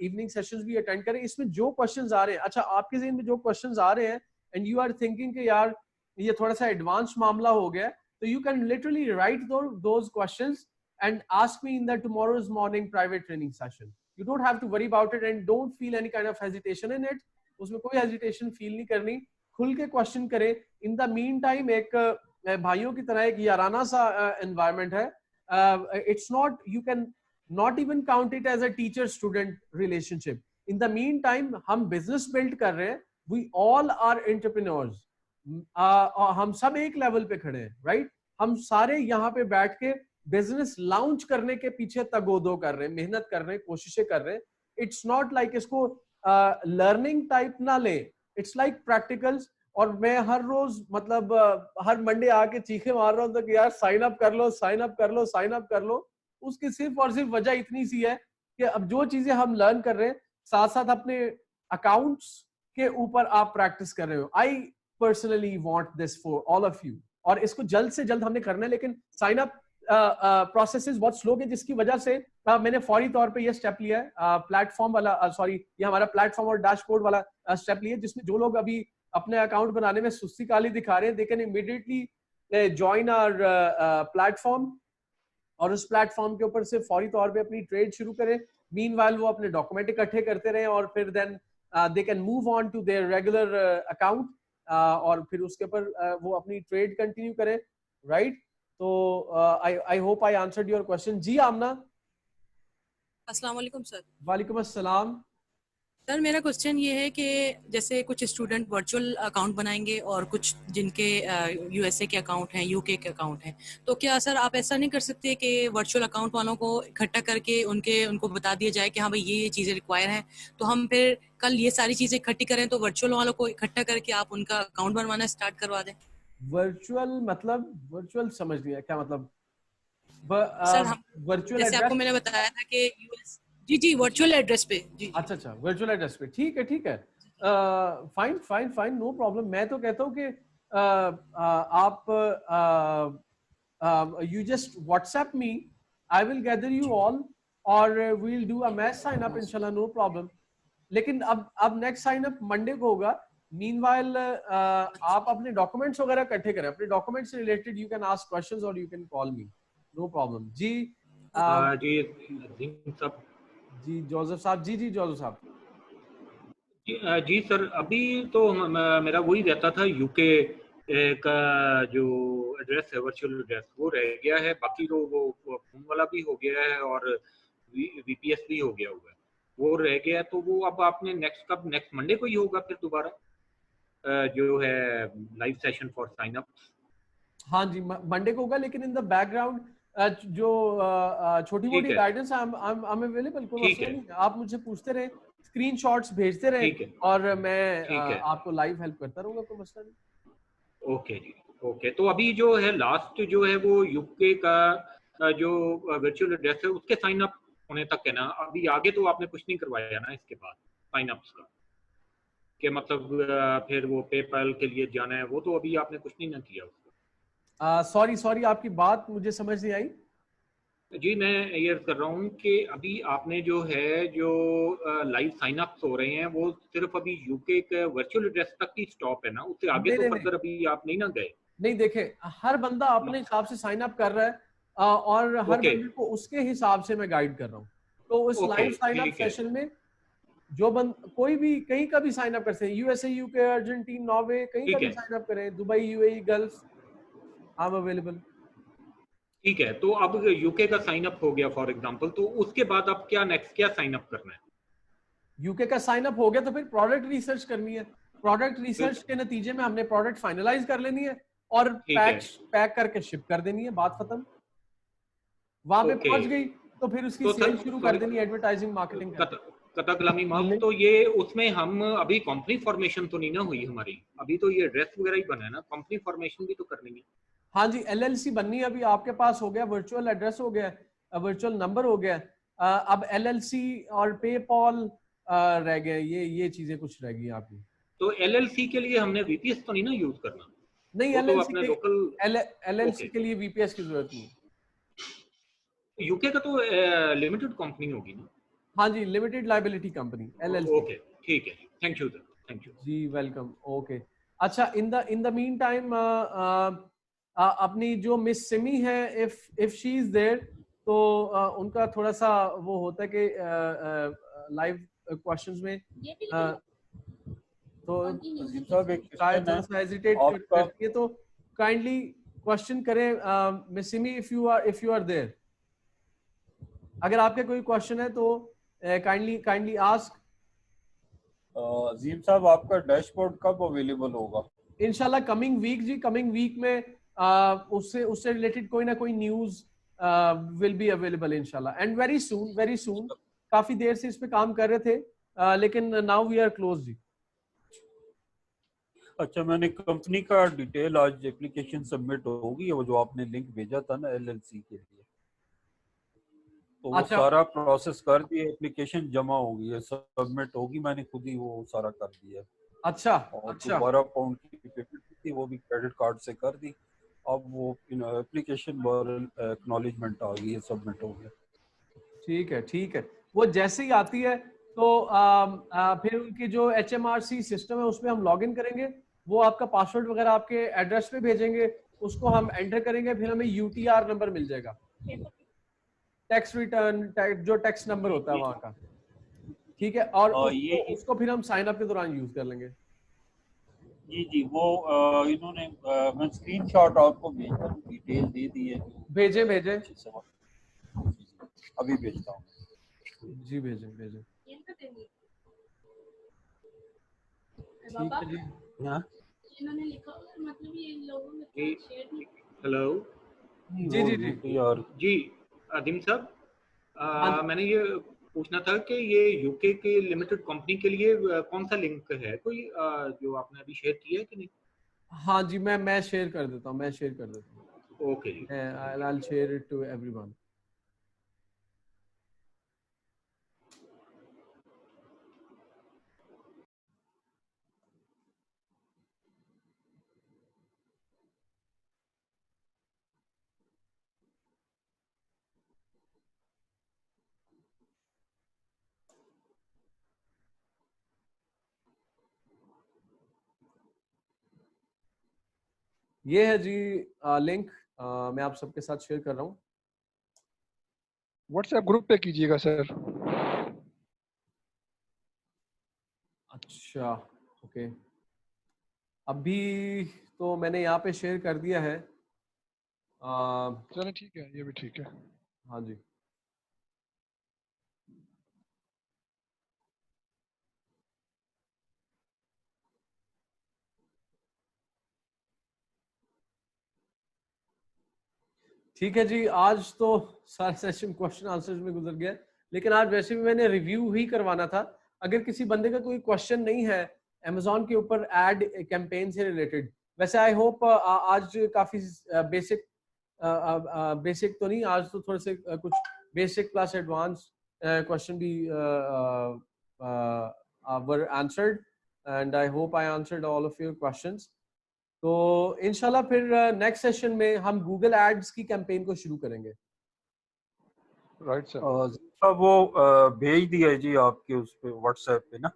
इवनिंग सेशंस भी अटेंड करें। इसमें जो क्वेश्चंस आ रहे हैं, अच्छा आपके ज़हन में जो क्वेश्चंस आ रहे हैं एंड यू आर थिंकिंग कि यार ये थोड़ा सा एडवांस मामला हो गया, तो you can literally right those questions and ask me in the tomorrow's morning private training session. You don't have to worry about it and don't feel any kind of hesitation in it. उसमें कोई hesitation feel नहीं करनी, खुल के question करें। In the meantime एक भाइयों की तरह एक याराना सा environment है। It's not, you can not even count it as a teacher student relationship. In the meantime हम business build कर रहे हैं, we all are entrepreneurs. हम सब एक level पे खड़े हैं, right? हम सारे यहाँ पे बैठ के बिजनेस लॉन्च करने के पीछे तगोदो कर रहे हैं, मेहनत कर रहे हैं, कोशिशें कर रहे हैं। इट्स नॉट लाइक इसको लर्निंग टाइप ना ले, इट्स लाइक प्रैक्टिकल्स। और मैं हर रोज मतलब हर मंडे आके चीखे मार रहा हूँ कि यार साइन अप कर लो, साइन अप कर लो, साइन अप कर लो। उसकी सिर्फ और सिर्फ वजह इतनी सी है कि अब जो चीजें हम लर्न कर रहे हैं साथ साथ अपने अकाउंट्स के ऊपर आप प्रैक्टिस कर रहे हो। I personally want this for all of you, और इसको जल्द से जल्द हमने करना है। लेकिन साइन अप प्रोसेसेस बहुत स्लो है, जिसकी वजह से मैंने फौरी तौर पे ये स्टेप लिया है, प्लेटफॉर्म वाला सॉरी ये हमारा प्लेटफॉर्म और डैशबोर्ड वाला स्टेप लिया, जिसमें जो लोग अभी अपने अकाउंट बनाने में सुस्ती काली दिखा रहे हैं, they can immediately join our platform और उस प्लेटफॉर्म के ऊपर से फौरी तौर पे अपनी ट्रेड शुरू करें। मीनवाइल वो अपने डॉक्यूमेंट इकट्ठे करते रहे और फिर then they can move on to their regular account और फिर उसके ऊपर वो अपनी ट्रेड कंटिन्यू करें, राइट? तो I hope I answered your question. जी आमना। अस्सलाम वालेकुम सर। वालेकुम अस्सलाम। सर मेरा क्वेश्चन ये है कि जैसे कुछ स्टूडेंट वर्चुअल अकाउंट बनाएंगे और कुछ जिनके यूएसए के अकाउंट हैं, यूके के अकाउंट हैं, तो क्या सर आप ऐसा नहीं कर सकते कि वर्चुअल अकाउंट वालों को इकट्ठा करके उनको बता दिया जाए कि हाँ भाई ये चीज़ें रिक्वायर हैं, तो हम फिर कल ये सारी चीज़ें इकट्ठी करें तो वर्चुअल वालों को इकट्ठा करके आप उनका अकाउंट बनवाना स्टार्ट करवा दें? वर्चुअल मतलब वर्चुअल समझ लिया क्या मतलब? सर वर्चुअल जैसे आपको मैंने बताया था कि यूएस जी वर्चुअल एड्रेस पे जी। अच्छा वर्चुअल एड्रेस पे, ठीक है फाइन नो प्रॉब्लम। मैं तो कहता हूँ कि आप you just WhatsApp me, I will gather you all और we will do a mass sign up इंशाल्लाह, नो प्रॉब्लम। लेकिन अब नेक्स्ट साइन अप मंडे को होगा। मीनवाइल आप अपने डॉक्यूमेंट्स वगैरह इकट्ठे करें, अपने डॉक्यूमेंट्स से related you can ask questions और you can call me, no problem. जी जी जोसेफ साहब। जी जोसेफ साहब। जी सर, अभी तो मेरा वही रहता था यूके का जो एड्रेस है, वर्चुअल एड्रेस, वो रह गया है। बाकी तो वो फोन वाला भी हो गया है और वीपीएस भी हो गया हुआ है, वो रह गया है। तो वो अब आपने नेक्स्ट मंडे को ही होगा फिर दोबारा जो है live session for sign up? हाँ जी मंडे को होगा, लेकिन इन द बैकग्राउंड जो छोटी मोटी गाइडेंस आई एम अवेलेबल, कोई मसला नहीं। आप मुझे पूछते रहे, स्क्रीनशॉट्स भेजते रहे और मैं आपको लाइव हेल्प करता रहूंगा, कोई मसला नहीं। ओके जी, ओके। तो अभी जो है लास्ट जो है वो यूके का जो वर्चुअल एड्रेस है उसके साइन अप होने तक है ना? अभी आगे तो आपने कुछ नहीं करवाया ना इसके बाद साइन अप्स का, कि मतलब फिर वो पेपैल के लिए जाना है, वो तो अभी आपने कुछ नहीं ना किया उसको? सॉरी आपकी बात मुझे समझ नहीं आई जी। मैं ये कर रहा हूँ कि अभी आपने जो है जो लाइव साइन अप्स हो रहे हैं वो सिर्फ अभी यूके के वर्चुअल एड्रेस तक ही स्टॉप है ना? उससे आगे तो फर्दर अभी आप नहीं ना गए? नहीं, देखे हर बंदा अपने हिसाब से साइन अप कर रहा है और हर बंदे को उसके हिसाब से मैं गाइड कर रहा हूँ। तो उस लाइव साइन अप सेशन में जो कोई भी कहीं का भी साइन अप कर सकते हैं, यूएसए, यूके, अर्जेंटीना, नॉर्वे, कहीं का भी साइन अप करें, Dubai, UAE, gulf, I am available. ठीक है, तो अब यूके का साइन अप हो गया फॉर एग्जांपल, तो उसके बाद अब क्या नेक्स्ट क्या साइन अप करना है? यूके का साइन अप हो गया तो फिर प्रोडक्ट रिसर्च करनी है। प्रोडक्ट रिसर्च के नतीजे में हमने प्रोडक्ट फाइनलाइज कर लेनी है और पैक करके शिप कर देनी है, बात खत्म। वहां पे पहुंच गई तो फिर उसकी सेल शुरू कर देनी है, एडवर्टाइजिंग, मार्केटिंग। कथा कलामी माफ, तो ये उसमें हम अभी कंपनी फॉर्मेशन तो नहीं ना हुई हमारी? अभी तो ये एड्रेस वगैरह ही बना है ना, कंपनी फॉर्मेशन भी तो करनी है। हाँ जी, एलएलसी बननी है। अभी आपके पास हो गया, वर्चुअल एड्रेस हो गया, वर्चुअल नंबर हो गया, अब एलएलसी और पेपॉल रह गए, ये चीजें कुछ रह गई आपकी। तो एलएलसी के लिए हमने वीपीएस तो नहीं ना यूज करना? नहीं, वो तो एलएलसी अपने के लोकल एलएलसी के लिए वीपीएस की जरूरत नहीं। यूके का तो लिमिटेड कंपनी होगी ना? हाँ जी, limited liability company LLC. Okay, ठीक है जी, thank you sir, thank you जी, वेलकम। ओके, अच्छा, इन द मीन टाइम अपनी जो मिस सिमी है, इफ शी इज देयर, तो उनका थोड़ा सा वो होता है कि लाइव क्वेश्चंस में तो शायद थोड़ा सा हेजिटेट करती है, तो काइंडली क्वेश्चन करें miss Simi, if you are there. अगर आपके कोई क्वेश्चन है तो काइंडली आस्क। अजीम साहब, आपका डैशबोर्ड कब अवेलेबल होगा? इंशाल्लाह कमिंग वीक जी, कमिंग वीक में उससे रिलेटेड कोई ना कोई न्यूज विल बी अवेलेबल इंशाल्लाह, एंड वेरी सून। काफी देर से इस पे काम कर रहे थे, लेकिन नाउ वी आर क्लोज जी। अच्छा, मैंने कंपनी का डिटेल आज एप्लीकेशन सबमिट होगी, वो जो आपने लिंक भेजा था ना एलएलसी के लिए, तो वो अच्छा, सारा प्रोसेस कर दिया, एप्लीकेशन जमा होगी, है सबमिट होगी, मैंने खुद ही वो सारा कर दिया। अच्छा, और अच्छा, 12 पाउंड की पेमेंट थी, वो भी क्रेडिट कार्ड से कर दी। अब वो एप्लीकेशन एक्नॉलेजमेंट आ गई है, सबमिट हो गया। ठीक है, ठीक है। वो जैसे ही आती है तो फिर उनकी जो HMRC सिस्टम है उसमें हम लॉग इन करेंगे, वो आपका पासवर्ड वगैरह आपके एड्रेस पे भेजेंगे, उसको हम एंटर करेंगे, फिर हमें UTR नंबर मिल जाएगा, टैक्स रिटर्न, जो टैक्स नंबर होता है वहाँ का। ठीक है, और उसको फिर हम साइन अप के दौरान यूज कर लेंगे। जी, वो इन्होंने मैं स्क्रीनशॉट आपको भेजता हूँ, डिटेल दे दी है। भेजे अभी भेजता हूँ जी, भेजे। ठीक है जी। हाँ, इन्होंने लिखा मतलब ये लोगों में शेयर नहीं। हेलो जी और जी अदीम साहब, मैंने ये पूछना था कि ये यूके के लिमिटेड कंपनी के लिए कौन सा लिंक है, कोई जो आपने अभी शेयर किया है कि नहीं? हाँ जी, मैं शेयर कर देता हूँ, ओके जी, I will share it to everyone. ये है जी लिंक, मैं आप सबके साथ शेयर कर रहा हूँ। व्हाट्सएप ग्रुप पे कीजिएगा सर। अच्छा, ओके, अभी तो मैंने यहाँ पे शेयर कर दिया है। चलिए ठीक है, ये भी ठीक है। हाँ जी, ठीक है जी। आज तो सारा सेशन क्वेश्चन आंसर्स में गुजर गया, लेकिन आज वैसे भी मैंने रिव्यू ही करवाना था। अगर किसी बंदे का कोई क्वेश्चन नहीं है अमेजोन के ऊपर एड कैंपेन से रिलेटेड, वैसे आई होप आज काफी बेसिक तो नहीं, आज तो थोड़े से कुछ बेसिक प्लस एडवांस क्वेश्चन भी were answered, and I hope I answered all of your questions. तो इंशाल्लाह फिर नेक्स्ट सेशन में हम गूगल एड्स की कैंपेन को शुरू करेंगे। Right sir. वो भेज दिया है जी आपके उस पे व्हाट्सएप पे ना।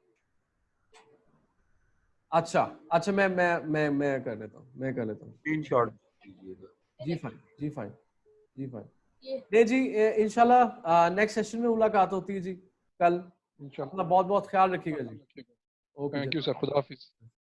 अच्छा, मैं कर लेता हूँ स्क्रीनशॉट दीजिएगा। जी फाइन नहीं जी, इंशाल्लाह नेक्स्ट सेशन में मुलाकात होती है जी कल। अपना बहुत बहुत ख्याल रखिएगा जी। थैंक यू सर, खुदा हाफिज।